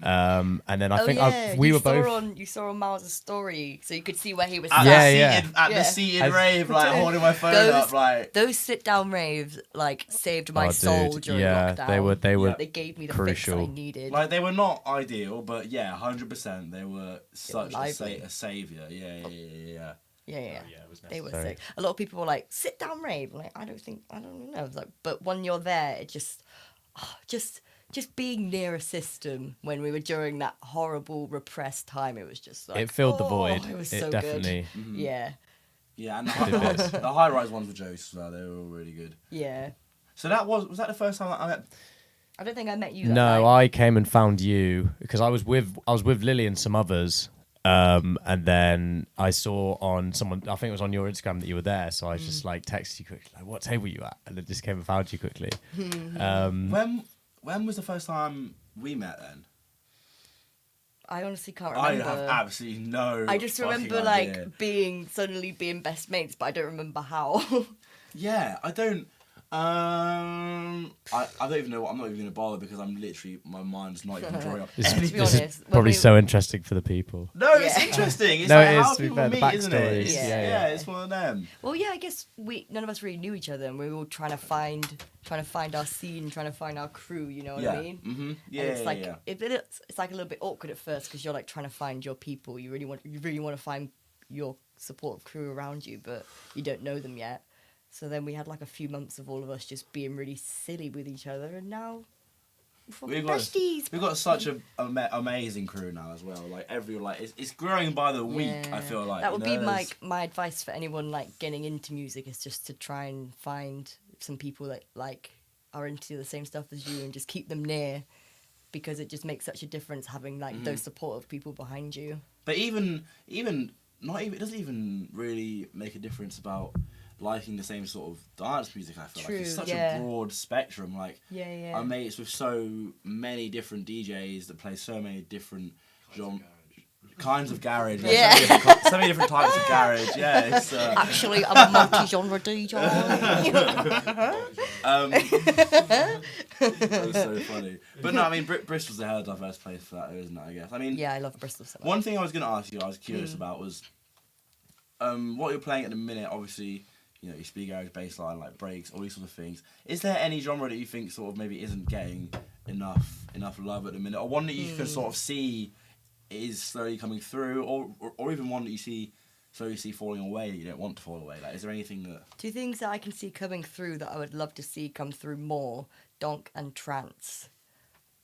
And then I think we were both.
You saw on Miles' story, so you could see where he was.
At
sat.
the seated rave, like holding my phone up, like
those sit-down raves, like saved my soul during lockdown. They gave me the
crucial.
fix I needed.
Like they were not ideal, but yeah, 100%, they were such a savior. Yeah.
Yeah.
It was
They were sick. A lot of people were like, sit down rave. Like, I don't know. It's like, but when you're there, it just being near a system when we were during that horrible repressed time, it was just like,
it filled the void.
It was
it
so
definitely.
good. Yeah.
Yeah, and the high rise ones were jokes as well. They were all really good.
Yeah.
So that was that the first time I met?
I don't think I met you. That
No,
night.
I came and found you because I was with Lily and some others. And then I saw on someone, I think it was on your Instagram that you were there. So I just like texted you quickly, like, what table you at? And then just came and found you quickly.
When was the first time we met then?
I honestly can't remember.
I have absolutely no.
I just remember
idea.
suddenly being best mates, but I don't remember how.
Yeah, I don't. I don't even know what. I'm not even going to bother because I'm literally, my mind's not even drawing up.
This
To be
is
honest,
probably so interesting for the people.
No, it's
Yeah.
interesting. It's
No,
like
it is,
how
to be
people
fair, the
meet, isn't it?
backstories.
It's,
Yeah.
it's one of them.
Well, yeah, I guess none of us really knew each other, and we were all trying to find our scene, trying to find our crew. You know what I mean?
Mm-hmm. Yeah,
And it's like
yeah.
it's like a little bit awkward at first because you're like trying to find your people. You really want to find your supportive crew around you, but you don't know them yet. So then we had like a few months of all of us just being really silly with each other, and now we're besties.
We've got such an amazing crew now as well. Like it's growing by the week. I feel like
that would be my advice for anyone like getting into music is just to try and find some people that like are into the same stuff as you and just keep them near, because it just makes such a difference having like those supportive people behind you.
But even it doesn't even really make a difference about liking the same sort of dance music. I feel like it's such a broad spectrum. Like I'm mates with so many different DJs that play so many different kinds of garage. So many different types of garage. Yeah, it's
actually I'm a multi-genre DJ.
That was so funny. But no, I mean Bristol's a hell of a diverse place for that, isn't it? I guess. I mean,
yeah, I love Bristol so much.
One thing I was going to ask you, I was curious about was what you're playing at the minute. Obviously, you know, your speed garage, bass line, like breaks, all these sort of things. Is there any genre that you think sort of maybe isn't getting enough love at the minute, or one that you can sort of see is slowly coming through, or even one that you slowly see falling away that you don't want to fall away? Like, is there anything that...
Two things that I can see coming through that I would love to see come through more: donk and trance.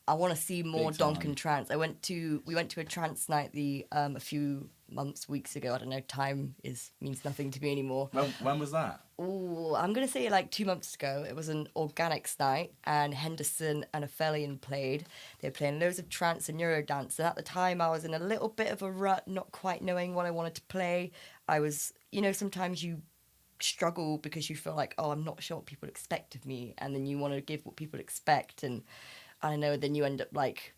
I want to see more donk and trance. We went to a trance night a few weeks ago. I don't know. Time means nothing to me anymore.
When was that?
Oh, I'm gonna say like 2 months ago. It was an organics night, and Henderson and Aphelion played. They were playing loads of trance and Eurodance. And at the time, I was in a little bit of a rut, not quite knowing what I wanted to play. I was, sometimes you struggle because you feel like, oh, I'm not sure what people expect of me, and then you want to give what people expect, and I don't know, then you end up like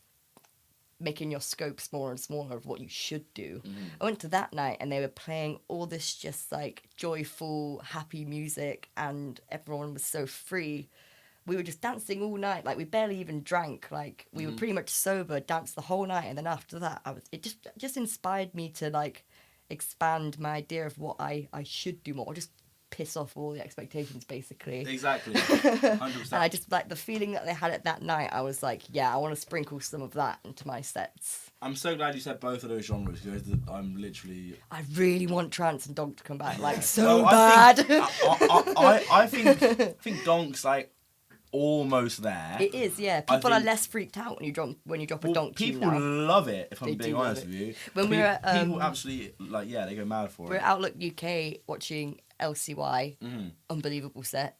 making your scope smaller and smaller of what you should do. I went to that night and they were playing all this just like joyful, happy music, and everyone was so free. we were just dancing all night. Like we barely even drank. Like we were pretty much sober, danced the whole night, and then after that, it just inspired me to like expand my idea of what I should do more, or just piss off all the expectations, basically.
Exactly. 100%.
And I just like the feeling that they had it that night. I was like, yeah, I want to sprinkle some of that into my sets.
I'm so glad you said both of those genres because I'm literally.
I really want trance and donk to come back, like
Well,
bad.
I think donk's like almost there.
It is, yeah. People are less freaked out when you drop a donk tune
people
now.
love it. If I'm
They
being
do love
honest
it.
with you,
When we were at,
people absolutely like they go mad for
we're
it.
at Outlook UK watching LCY,
Mm-hmm.
unbelievable set.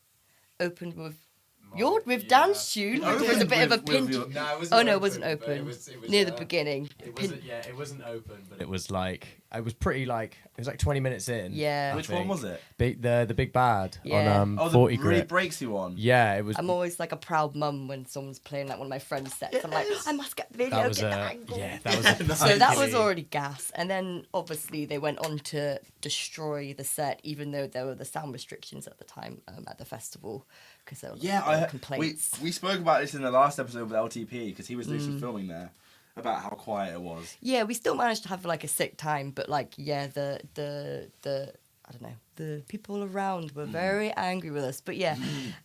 Opened with dance tune, which was a bit of a pinch.
No, it wasn't.
Oh no, it wasn't
but
open.
It was
Near the beginning.
It wasn't. Yeah, it wasn't open, but it was like it was pretty like it was like 20 minutes in.
Yeah.
Which one was it?
The big bad
Yeah.
on
Oh,
40
the really
grit.
breaksy one.
Yeah, it was.
I'm always like a proud mum when someone's playing like one of my friends' sets. I'm like, I must get the video,
That was
get the
a
angle.
yeah. That was a
So that was
particularly-
already gas. And then obviously they went on to destroy the set, even though there were the sound restrictions at the time at the festival. Because there were complaints.
We spoke about this in the last episode with LTP because he was doing some filming there about how quiet it was.
Yeah, we still managed to have like a sick time, but like the I don't know, the people around were very angry with us. But yeah,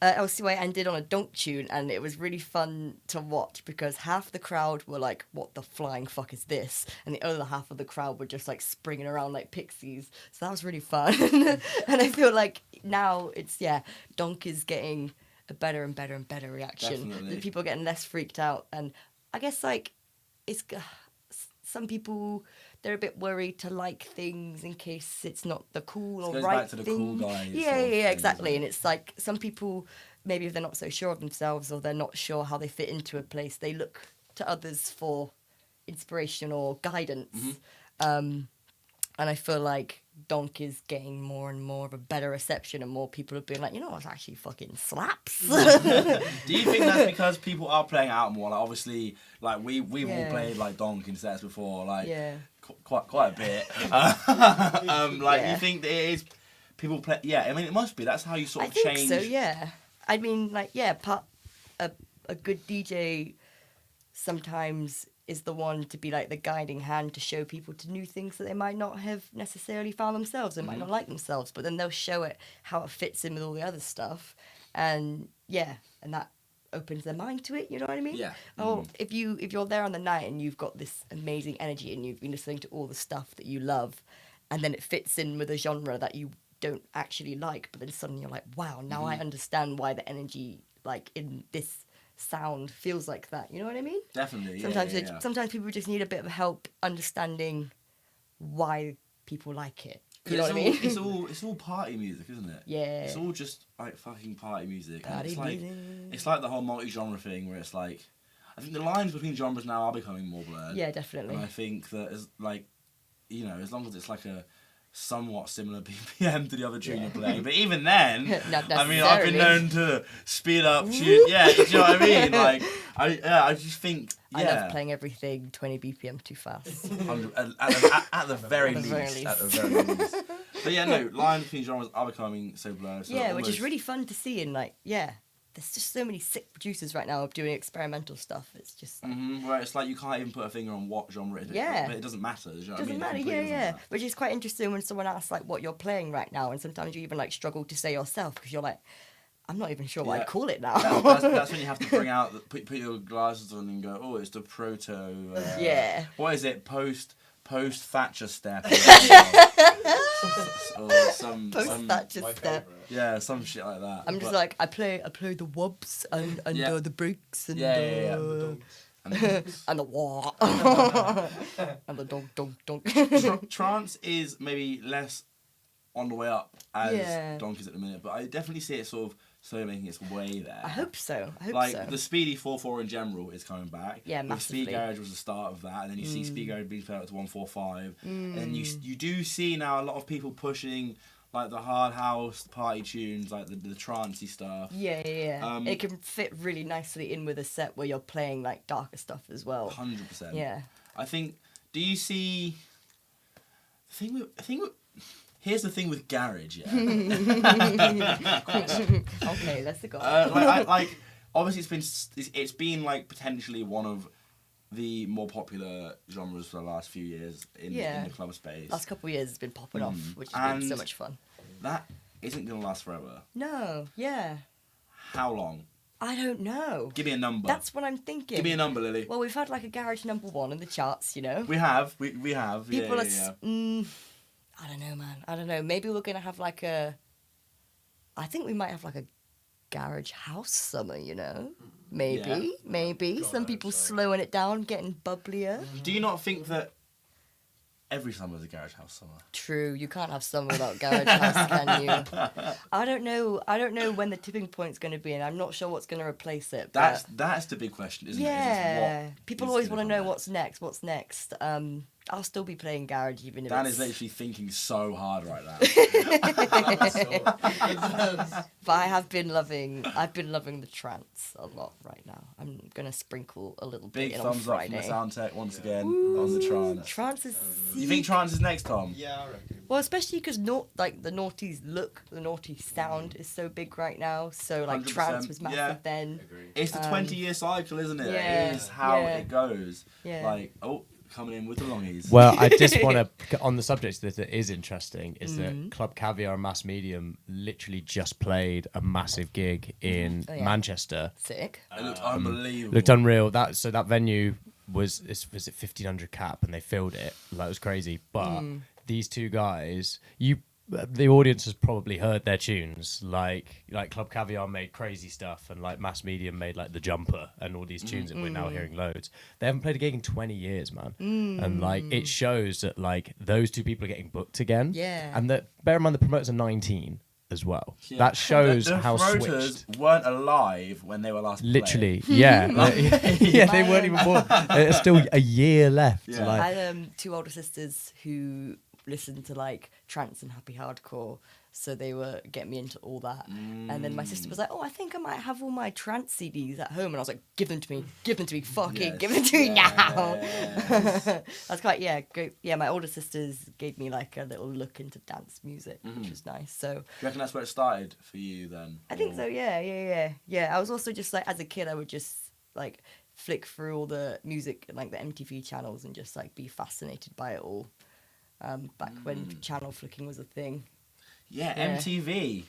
LCY ended on a donk tune, and it was really fun to watch because half the crowd were like, "What the flying fuck is this?" and the other half of the crowd were just like springing around like pixies. So that was really fun, and I feel like now donk is getting a better and better and better reaction.
Definitely.
The people are getting less freaked out, and I guess like it's some people, they're a bit worried to like things in case it's not the cool or
goes
right
back to the
thing.
cool guys
Yeah,
sort of
yeah,
thing,
exactly.
doesn't
And
it?
it's like some people, maybe if they're not so sure of themselves or they're not sure how they fit into a place, they look to others for inspiration or guidance. And I feel like donk is getting more and more of a better reception, and more people have been like, you know, it's actually fucking slaps.
Do you think that's because people are playing it out more? Like obviously, like we've all played like donk in sets before, like
Yeah.
quite a bit. You think that it is people play? Yeah, I mean it must be. That's how you sort
I
of
think
change.
so, yeah. I mean, like, a good DJ sometimes is the one to be like the guiding hand to show people to new things that they might not have necessarily found themselves. They might not like themselves, but then they'll show it how it fits in with all the other stuff, and that opens their mind to it. You know what I mean?
Yeah.
Oh, if you're there on the night and you've got this amazing energy and you've been listening to all the stuff that you love, and then it fits in with a genre that you don't actually like, but then suddenly you're like, wow, now I understand why the energy like in this sound feels like that. You know what I mean?
Definitely.
Sometimes people just need a bit of help understanding why people like it. You know what I mean?
It's all party music, isn't it?
Yeah.
It's all just like fucking party music. And
Party
it's like
music.
it's like the whole multi-genre thing where it's like I think the lines between genres now are becoming more blurred.
Yeah, definitely.
And I think that as like as long as it's like a somewhat similar BPM to the other tune you're playing, but even then,
Not
I mean, I've been
necessarily.
known to speed up tune. Yeah, do you know what I mean? Like, I just think,
I love playing everything 20 BPM too fast.
at the very
At the very
least. At the
least.
very least. But yeah, no, lines between genres are becoming so blurred. So
Yeah, which is
almost-
really fun to see. And like, there's just so many sick producers right now doing experimental stuff. It's just like,
where it's like you can't even put a finger on what genre it is.
Yeah.
But it doesn't matter. Do you know what I
doesn't
mean? It
matter.
completely doesn't
Yeah.
matter.
Which is quite interesting when someone asks like what you're playing right now, and sometimes you even like struggle to say yourself because you're like, I'm not even sure what
Yeah.
I call it now.
That's when you have to bring out, put your glasses on and go, oh, it's the proto.
Yeah.
What is it? Post Thatcher step. or some
Post-Thatcher step.
Yeah, some shit like that.
I'm just
But-
like I play the wobs and
Yeah.
the breaks and
Yeah. And then-
and the wah and the donk.
trance is maybe less on the way up as
Yeah.
donkeys at the minute, but I definitely see it sort of slowly making its way there.
I hope so.
Like
so.
the Speedy 4/4 in general is coming back.
Yeah,
With Speed
massively.
Garage was the start of that, and then you see Speed Garage being played up to 145, and you do see now a lot of people pushing like the hard house party tunes, like the trancey stuff.
Yeah. It can fit really nicely in with a set where you're playing like darker stuff as well.
100%.
Yeah.
I think. Do you see? The thing with. Here's the thing with garage, yeah.
Okay, let's go.
obviously it's been like potentially one of the more popular genres for the last few years in the club space.
Last couple of years it's been popping off, which has been so much fun.
That isn't going to last forever.
No, yeah.
How long?
I don't know.
Give me a number.
That's what I'm thinking.
Give me a number, Lily.
Well, we've had like a garage #1 in the charts, you know.
We have. We have.
People
yeah.
I don't know, man. I don't know. Maybe we're gonna have like a. I think we might have like a garage house summer, you know. Maybe.
God,
Some people slowing it down, getting bubblier.
Do you not think that every summer's a garage house summer?
True, you can't have summer without garage house, can you? I don't know when the tipping point's going to be, and I'm not sure what's going to replace it.
That's the big question, isn't it?
Yeah, people always want to know what's next. What's next? I'll still be playing garage even if
Dan
it's...
is literally thinking so hard right now.
But I've been loving the trance a lot right now. I'm gonna sprinkle a little
Big
bit in
thumbs
on
up from
Friday.
the sound tech once again on the trance.
Trance is
You think trance is next, Tom?
Yeah, I reckon.
well, especially because the naughties look, the naughty sound is so big right now. So like
100%,
trance was massive
yeah.
then.
Agree.
It's the 20-year cycle, isn't it?
yeah,
It is how
yeah.
it goes.
Yeah.
Like, coming in with the longies.
Well, I just want to, on the subject that is interesting, is that Club Caviar and Mass Medium literally just played a massive gig in Manchester.
Sick.
It looked unbelievable.
Looked unreal. That venue was it 1500 cap, and they filled it. Like, it was crazy. But these two guys, the audience has probably heard their tunes. Like Club Caviar made crazy stuff, and like Mass Medium made like The Jumper and all these tunes that we're now hearing loads. They haven't played a gig in 20 years, man. And like it shows that like those two people are getting booked again.
Yeah.
And that, bear in mind, the promoters are 19 as well.
Yeah.
That shows
the
how
promoters
switched.
weren't alive when they were last
Literally, yeah. Yeah, they weren't even born. There's still a year left.
Yeah.
Like,
I had two older sisters who listened to like trance and happy hardcore, so they were getting me into all that. And then my sister was like, "Oh, I think I might have all my trance CDs at home," and I was like, "Give them to me, fucking give them to me now." That's quite great. Yeah, my older sisters gave me like a little look into dance music, which was nice. So
Do you reckon that's where it started for you then?
I think so. Yeah. I was also just like, as a kid, I would just like flick through all the music and like the MTV channels and just like be fascinated by it all. Back when channel flicking was a thing.
Yeah,
Yeah.
MTV.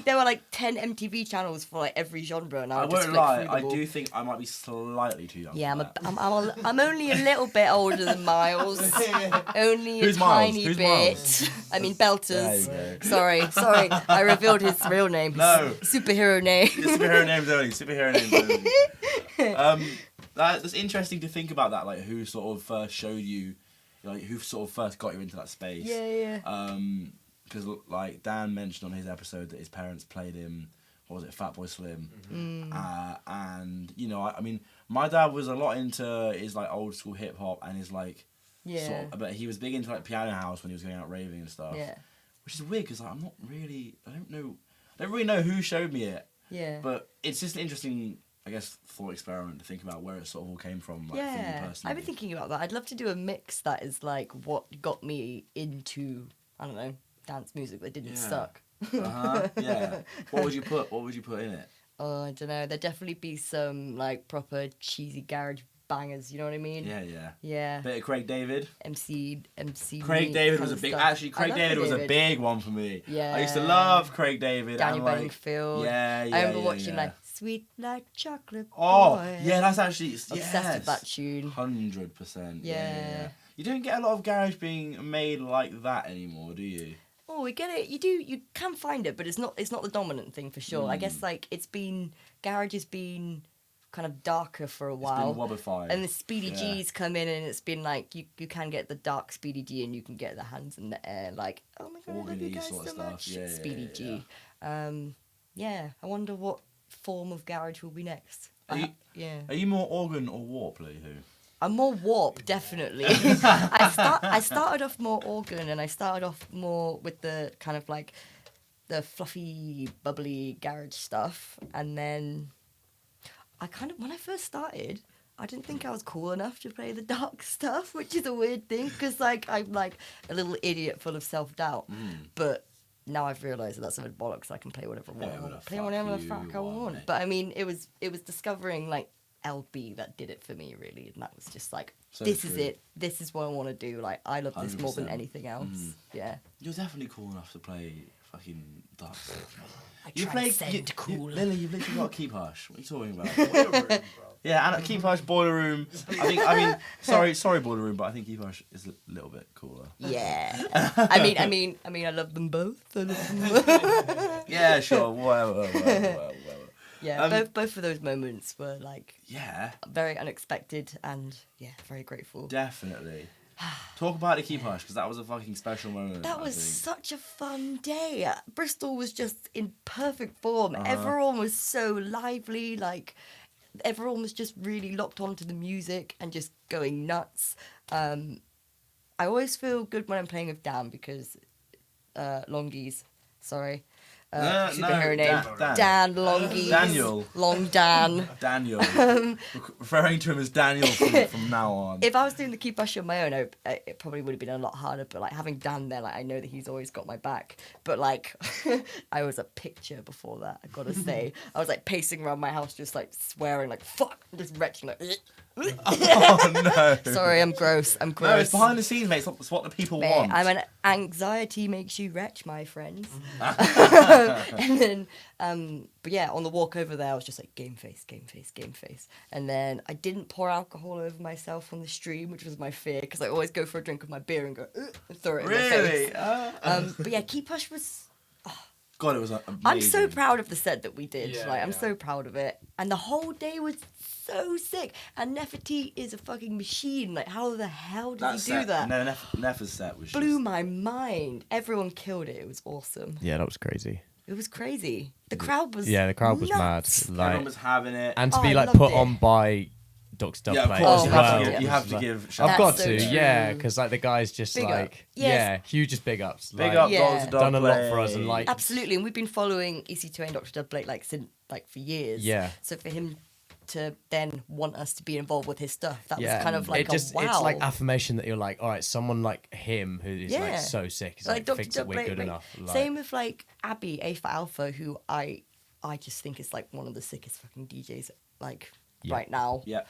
There were like 10 MTV channels for like every genre, and I
I
would just
won't
flick
lie,
through them
I
all.
do think I might be slightly too young.
Yeah,
for that.
I'm only a little bit older than Miles. Only
Who's
a
Miles?
tiny
Who's
bit.
Miles?
I mean,
There
Belters.
you go.
Sorry. I revealed his real name. His
No.
superhero name.
Superhero names only. That's interesting to think about that, like who sort of first showed you, like who sort of first got you into that space.
Yeah.
Because like Dan mentioned on his episode that his parents played him, what was it, Fatboy Slim, and you know, I mean, my dad was a lot into his like old school hip hop and his like, sort of, but he was big into like Piano House when he was going out raving and stuff.
Yeah.
Which is weird because like, I don't really know who showed me it.
Yeah.
But it's just an interesting, I guess, thought experiment to think about where it sort of all came from, like for you personally.
I've been thinking about that. I'd love to do a mix that is like what got me into, I don't know, dance music that didn't suck.
Yeah. What would you put in it?
Oh, I don't know. There'd definitely be some like proper cheesy garage bangers. You know what I mean?
Yeah.
Yeah.
Bit of Craig David.
MC.
Craig David was a big.
stuff.
Actually,
I
Craig
love
David was a
David.
big one for me.
Yeah.
I used to love Craig David.
Danny
and like,
Bedingfield.
Yeah.
I remember watching like Sweet Like Chocolate
Oh,
Boy.
yeah, that's actually
Obsessed with that tune.
100%.
Yeah.
You don't get a lot of garage being made like that anymore, do you?
Oh, we get it. You can find it, but it's not the dominant thing for sure. I guess like garage has been kind of darker for a while.
It's been wobbified.
And the Speedy G's come in, and it's been like you can get the dark Speedy G, and you can get the hands in the air, like, oh my god, I love you
Organy
guys
sort of
so
stuff.
much.
Yeah,
Speedy G. I wonder what form of garage will be next.
Are you more organ or warp, Lee? Who?
I'm more warp, definitely. I started off more organ, and I started off more with the kind of like the fluffy, bubbly garage stuff, and then when I first started, I didn't think I was cool enough to play the dark stuff, which is a weird thing because like I'm like a little idiot full of self-doubt. But now I've realised that that's a bit bollocks. I can play whatever I want.
Yeah, whatever
play
fuck
whatever the
you
fuck I
want,
want.
mate.
But I mean, it was discovering like LB that did it for me really, and that was just like,
So
this is
true.
it. This is what I want to do. Like I love this more than
100%.
anything else. Yeah.
You're definitely cool enough to play fucking dark stuff, mate.
I
You
transcend cool.
Lily, you've literally got Keep Hush. What are you talking about? Yeah, and Keep Hush, Boiler Room. I mean, sorry, Boiler Room, but I think Keep Hush is a little bit cooler.
Yeah. I mean, I love them both. I love them both.
Yeah, sure, whatever.
Yeah, both of those moments were like
Yeah,
very unexpected and yeah, very grateful.
definitely. Talk about the Keep Hush, because that was a fucking special moment.
That
I
was
think.
such a fun day. Bristol was just in perfect form.
Uh-huh.
Everyone was so lively. Like, everyone was just really locked onto the music and just going nuts. I always feel good when I'm playing with Dan because Longies, sorry. Should be her name. Dan Longies.
Daniel.
Long Dan.
Daniel. Referring to him as Daniel from now on.
If I was doing the Keep Hush on my own, it probably would have been a lot harder. But like having Dan there, like I know that he's always got my back. But like, I was a picture before that. I gotta say, I was like pacing around my house, just like swearing, like fuck, just retching, like.
Oh no!
Sorry, I'm gross. I'm gross.
No, it's behind the scenes, mate. It's what the people
Mate,
want.
I'm an anxiety makes you retch, my friends. And then, but yeah, on the walk over there, I was just like game face. And then I didn't pour alcohol over myself on the stream, which was my fear, because I always go for a drink of my beer and go and throw it in my
Really?
face. But yeah, Keep Hush was.
God, it was amazing.
I'm so proud of the set that we did.
Yeah,
I'm
yeah.
so proud of it. And the whole day was so sick. And Nefertiti is a fucking machine. Like, how the hell did he do that?
No, Nefer's set was
Blew
just...
my mind. Everyone killed it. It was awesome.
Yeah, that was crazy.
It was crazy. The crowd was
Yeah, the crowd was
nuts.
mad.
Everyone
Like,
was having it.
and to
Oh,
be
I
like
loved
put
it.
on by Dr. Dub
Yeah, of
Plate
course.
as
You
well.
have to give shout
I've
out.
got
That's
to,
so
yeah,
true.
because like the guys just
Big up.
like,
Yes.
yeah, hugest big ups.
Big
like,
up,
Yeah.
Dr. Dub
Done a lot for us and
Plate.
like,
Absolutely. And we've been following EC2 and Dr. Dub Blake for years.
Yeah.
So for him to then want us to be involved with his stuff, that
yeah,
was kind of like
it just,
a wow.
it's like affirmation that you're like, all right, someone like him who is
Yeah.
like so sick is
Like
like,
Dr.
thinks that
Dub
we're
Blake,
good
like,
enough. Like,
Same with like Abby, A for Alpha, who I just think is like one of the sickest fucking DJs like
Yeah.
right now.
Yeah.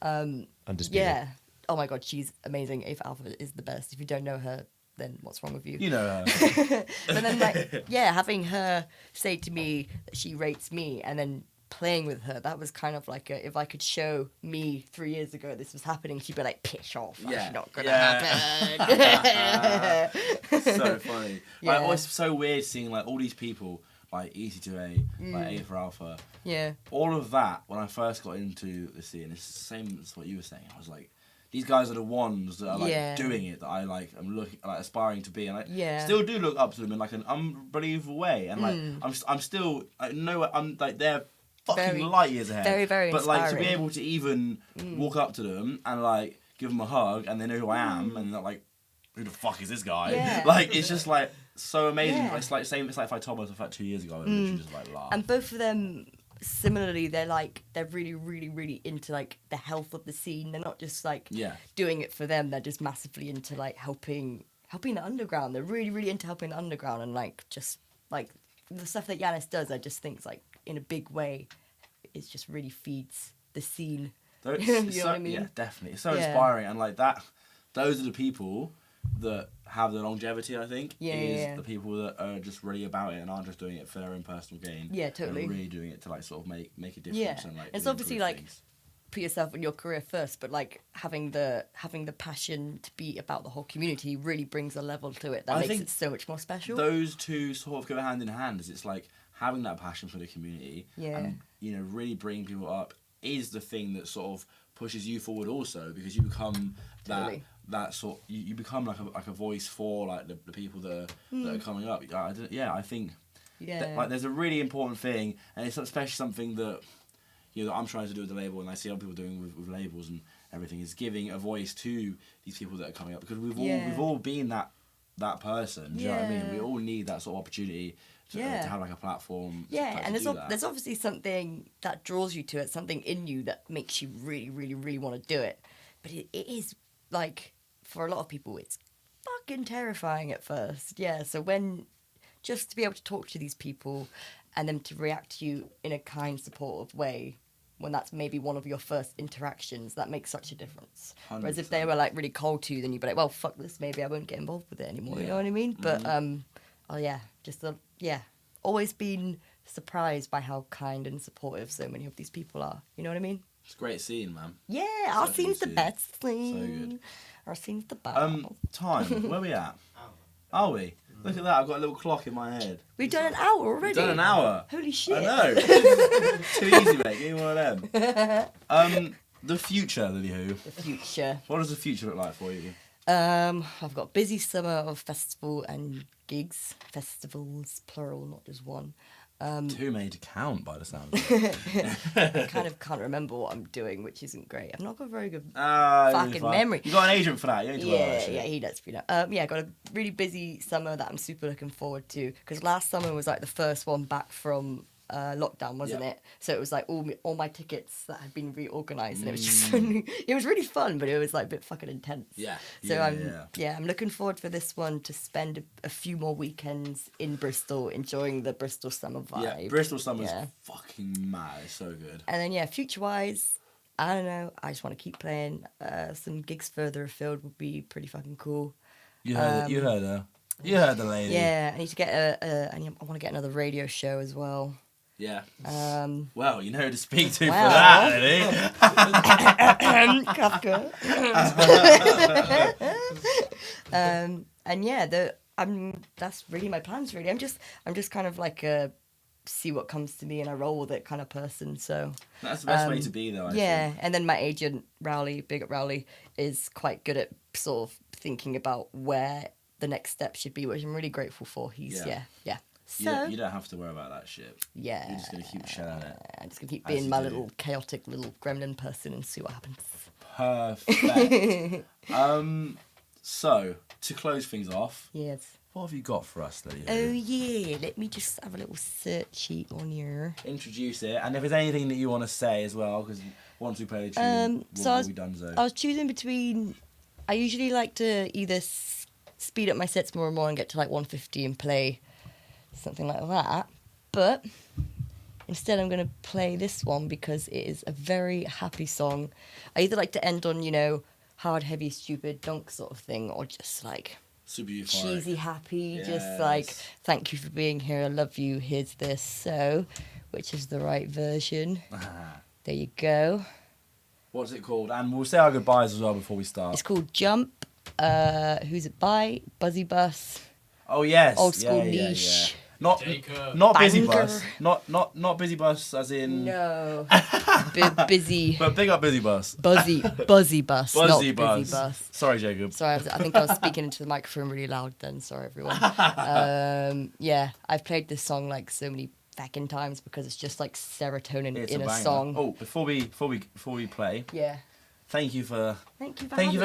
undisputed.
Yeah. Oh my god, she's amazing. A for Alpha is the best. If you don't know her, then what's wrong with you?
You know her.
But then like yeah, having her say to me that she rates me and then playing with her, that was kind of like if I could show me 3 years ago this was happening, she'd be like, piss off, that's
Yeah.
not gonna
Yeah.
happen.
So funny. Like,
Yeah.
it's so weird seeing like all these people, like EC2A, like A for Alpha.
Yeah.
All of that, when I first got into the scene, it's the same as what you were saying. I was like, these guys are the ones that are like
Yeah.
doing it, that I like, I'm looking, like aspiring to be, and I
Yeah.
still do look up to them in like an unbelievable way. And like, I'm still, I know, I'm like, they're fucking
Very-
light years ahead.
very, very
But like, to be
inspiring.
able to even walk up to them and like give them a hug, and they know who I am, and they're like, who the fuck is this guy?
Yeah.
Like, it's just like so amazing.
Yeah.
It's like same. It's like if I told myself like 2 years ago, I would literally just like laugh.
And both of them, similarly, they're really, really, really into like the health of the scene. They're not just like
Yeah.
doing it for them. They're just massively into like helping the underground. They're really, really into helping the underground, and like just like the stuff that Yanis does. I just think like in a big way, it just really feeds the scene.
Those-
You
it's
know
so,
what I mean?
Yeah, definitely. It's so
Yeah.
inspiring, and like that, those are the people that have the longevity. I think
Yeah,
is
yeah.
the people that are just really about it and aren't just doing it for their own personal gain.
Yeah, totally.
And really doing it to like sort of make a difference.
Yeah,
And like
it's
really
obviously
improve
like
things.
put yourself in your career first, but like having the passion to be about the whole community really brings a level to it that
I
makes
think
it so much more special.
Those two sort of go hand in hand. Is it's like having that passion for the community
Yeah.
and really bringing people up is the thing that sort of pushes you forward also, because you become
Totally.
that sort you become like a voice for like the people that are coming up. I think
yeah,
that, like there's a really important thing, and it's especially something that that I'm trying to do with the label, and I see other people doing with labels and everything, is giving a voice to these people that are coming up, because we've all been that person. Do you know what I mean?
Yeah.
We all need that sort of opportunity to have like a platform.
yeah.
to
And
do that.
there's obviously something that draws you to it, something in you that makes you really, really, really want to do it. But it is like for a lot of people, it's fucking terrifying at first. Yeah. So when just to be able to talk to these people and them to react to you in a kind, supportive way when that's maybe one of your first interactions, that makes such a difference. 100%. Whereas if they were like really cold to you, then you'd be like, well, fuck this, maybe I won't get involved with it anymore. You know what I mean? But always been surprised by how kind and supportive so many of these people are. You know what I mean?
It's a great scene, man.
Yeah, our scene's the best scene. So good. Our scene's the best.
Time. Where are we at? Are we? Look at that, I've got a little clock in my head.
We've done an hour already.
We've done an hour.
Holy shit.
I know. Too easy, mate. Give me one of them. The future, Lily Who.
The future.
What does the future look like for you?
I've got a busy summer of festival and gigs. Festivals, plural, not just one.
Too many to count by the sound of it.
I kind of can't remember what I'm doing, which isn't great. I've not got a very good fucking memory.
You got an agent for that, you don't need to worry about that shit.
Yeah, he does. I got a really busy summer that I'm super looking forward to, because last summer was like the first one back from lockdown, wasn't it? So it was like all my tickets that had been reorganised, and it was just it was really fun, but it was like a bit fucking intense.
Yeah.
So I'm looking forward for this one to spend a few more weekends in Bristol, enjoying the Bristol summer vibe.
Yeah, Bristol summer's fucking mad. It's so good.
And then future-wise, I don't know. I just want to keep playing. Some gigs further afield would be pretty fucking cool.
You heard her. You heard the lady.
Yeah, I need to get I want to get another radio show as well.
Yeah. Well, you know who to speak to for
Well.
that, Lily.
Kafka. That's really my plans. Really, I'm just kind of like a see what comes to me and I roll with it kind of person. So
that's the best way to be, though. I think.
And then my agent Rowley, big up Rowley, is quite good at sort of thinking about where the next step should be, which I'm really grateful for. He's So
you don't have to worry about that shit.
Yeah.
You're just gonna keep shelling it.
I'm just gonna keep being my little chaotic little gremlin person and see what happens.
Perfect. So to close things off,
Yes.
what have you got for us, Lily?
Oh yeah, let me just have a little search sheet on here.
Introduce it, and if there's anything that you want to say as well, because once we play the tune, we'll be done.
I was choosing between. I usually like to either speed up my sets more and more and get to like 150 and play something like that, but instead I'm going to play this one because it is a very happy song. I either like to end on, hard, heavy, stupid, dunk sort of thing, or just like
super euphoric,
cheesy, happy,
yes.
Just like, thank you for being here, I love you, here's this, so, which is the right version. There you go.
What's it called? And we'll say our goodbyes as well before we start.
It's called Jump. Who's it by? Buzzy Bus.
Oh yes,
Old school
yeah.
niche.
Not Busy Bus. Not Busy Bus as in.
No. Busy.
But big up Busy Bus.
Buzzy Bus.
Buzzy
Not
Bus.
Busy Bus.
Sorry, Jacob.
Sorry, I think I was speaking into the microphone really loud then. Sorry, everyone. I've played this song like so many fucking times because it's just like serotonin in a song.
Oh, before we play.
Yeah.
Thank you for
having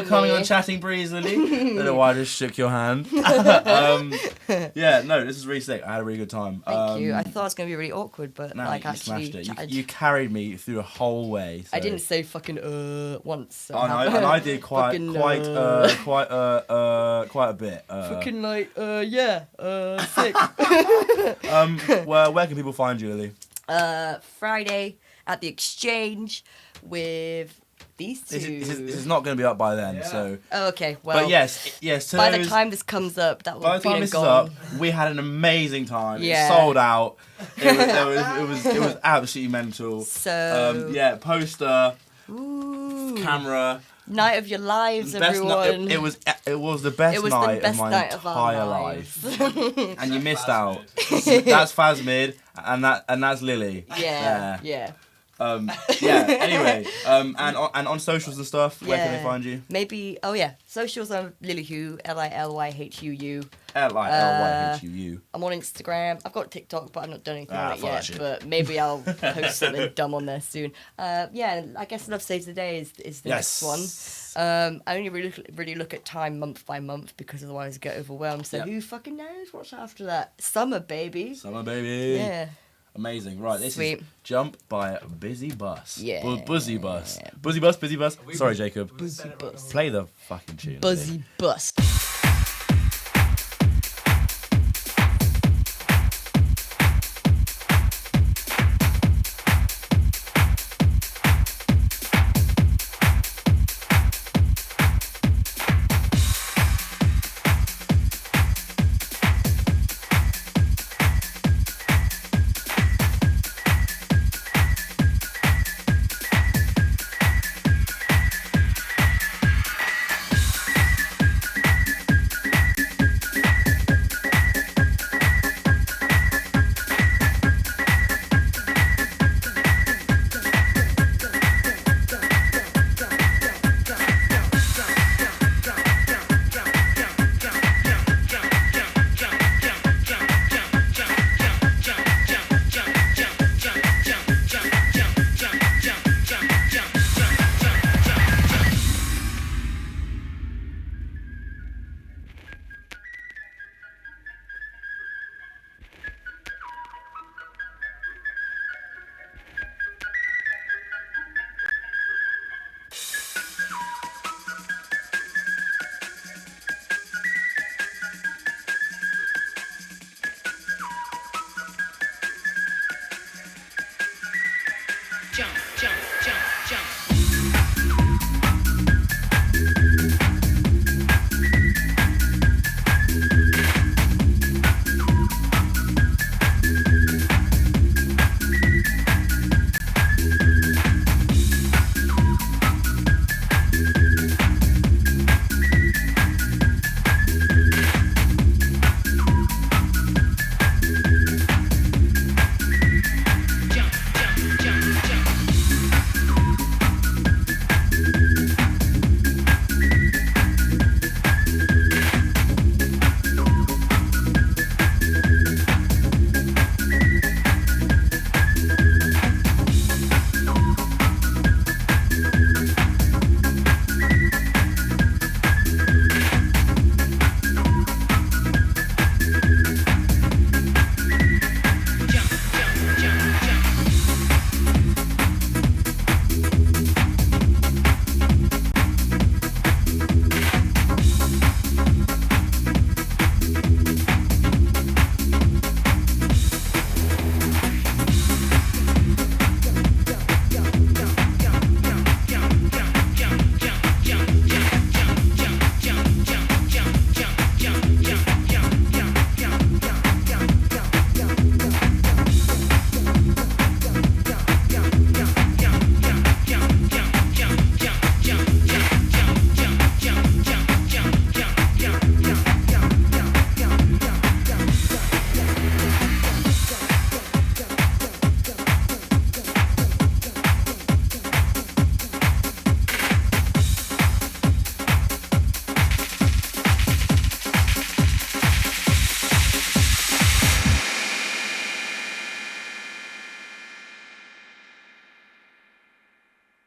coming
me.
on Chatting Breeze, Lily. I don't know why I just shook your hand. This is really sick. I had a really good time.
Thank you. I thought it was going to be really awkward, but
no,
like
you
actually...
smashed it. You carried me through the whole way. So.
I didn't say fucking once. So
and I did quite a bit.
Fucking like, sick.
Well, where can people find you, Lily?
Friday at the Exchange with these two.
This is not going to be up by then, so.
Oh, okay. Well.
But yes. So
by the time this comes up, that will
by the time
be
this
gone.
is up, we had an amazing time.
Yeah.
It sold out. It was absolutely mental.
So.
Poster,
Ooh.
camera.
Night of your lives, everyone.
It was the best night of my entire life. And you missed out. That's Phasmid and that's Lily.
Yeah.
Anyway, and on socials and stuff, where can they find you?
Maybe, socials are Lilyhoo, LILYHUU.
LILYHUU.
I'm on Instagram. I've got TikTok, but I've not done anything on it yet.
Shit.
But maybe I'll post something dumb on there soon. I guess Love Saves the Day is the next one. I only really look at time month by month because otherwise I get overwhelmed. So who fucking knows what's after that? Summer, baby. Yeah.
Amazing. Right, this
Sweet.
is Jump by Busy Bus.
Yeah.
Buzzy Bus. Busy Bus. Sorry, Jacob.
Buzzy Bus.
Play the fucking tune.
Buzzy Bus.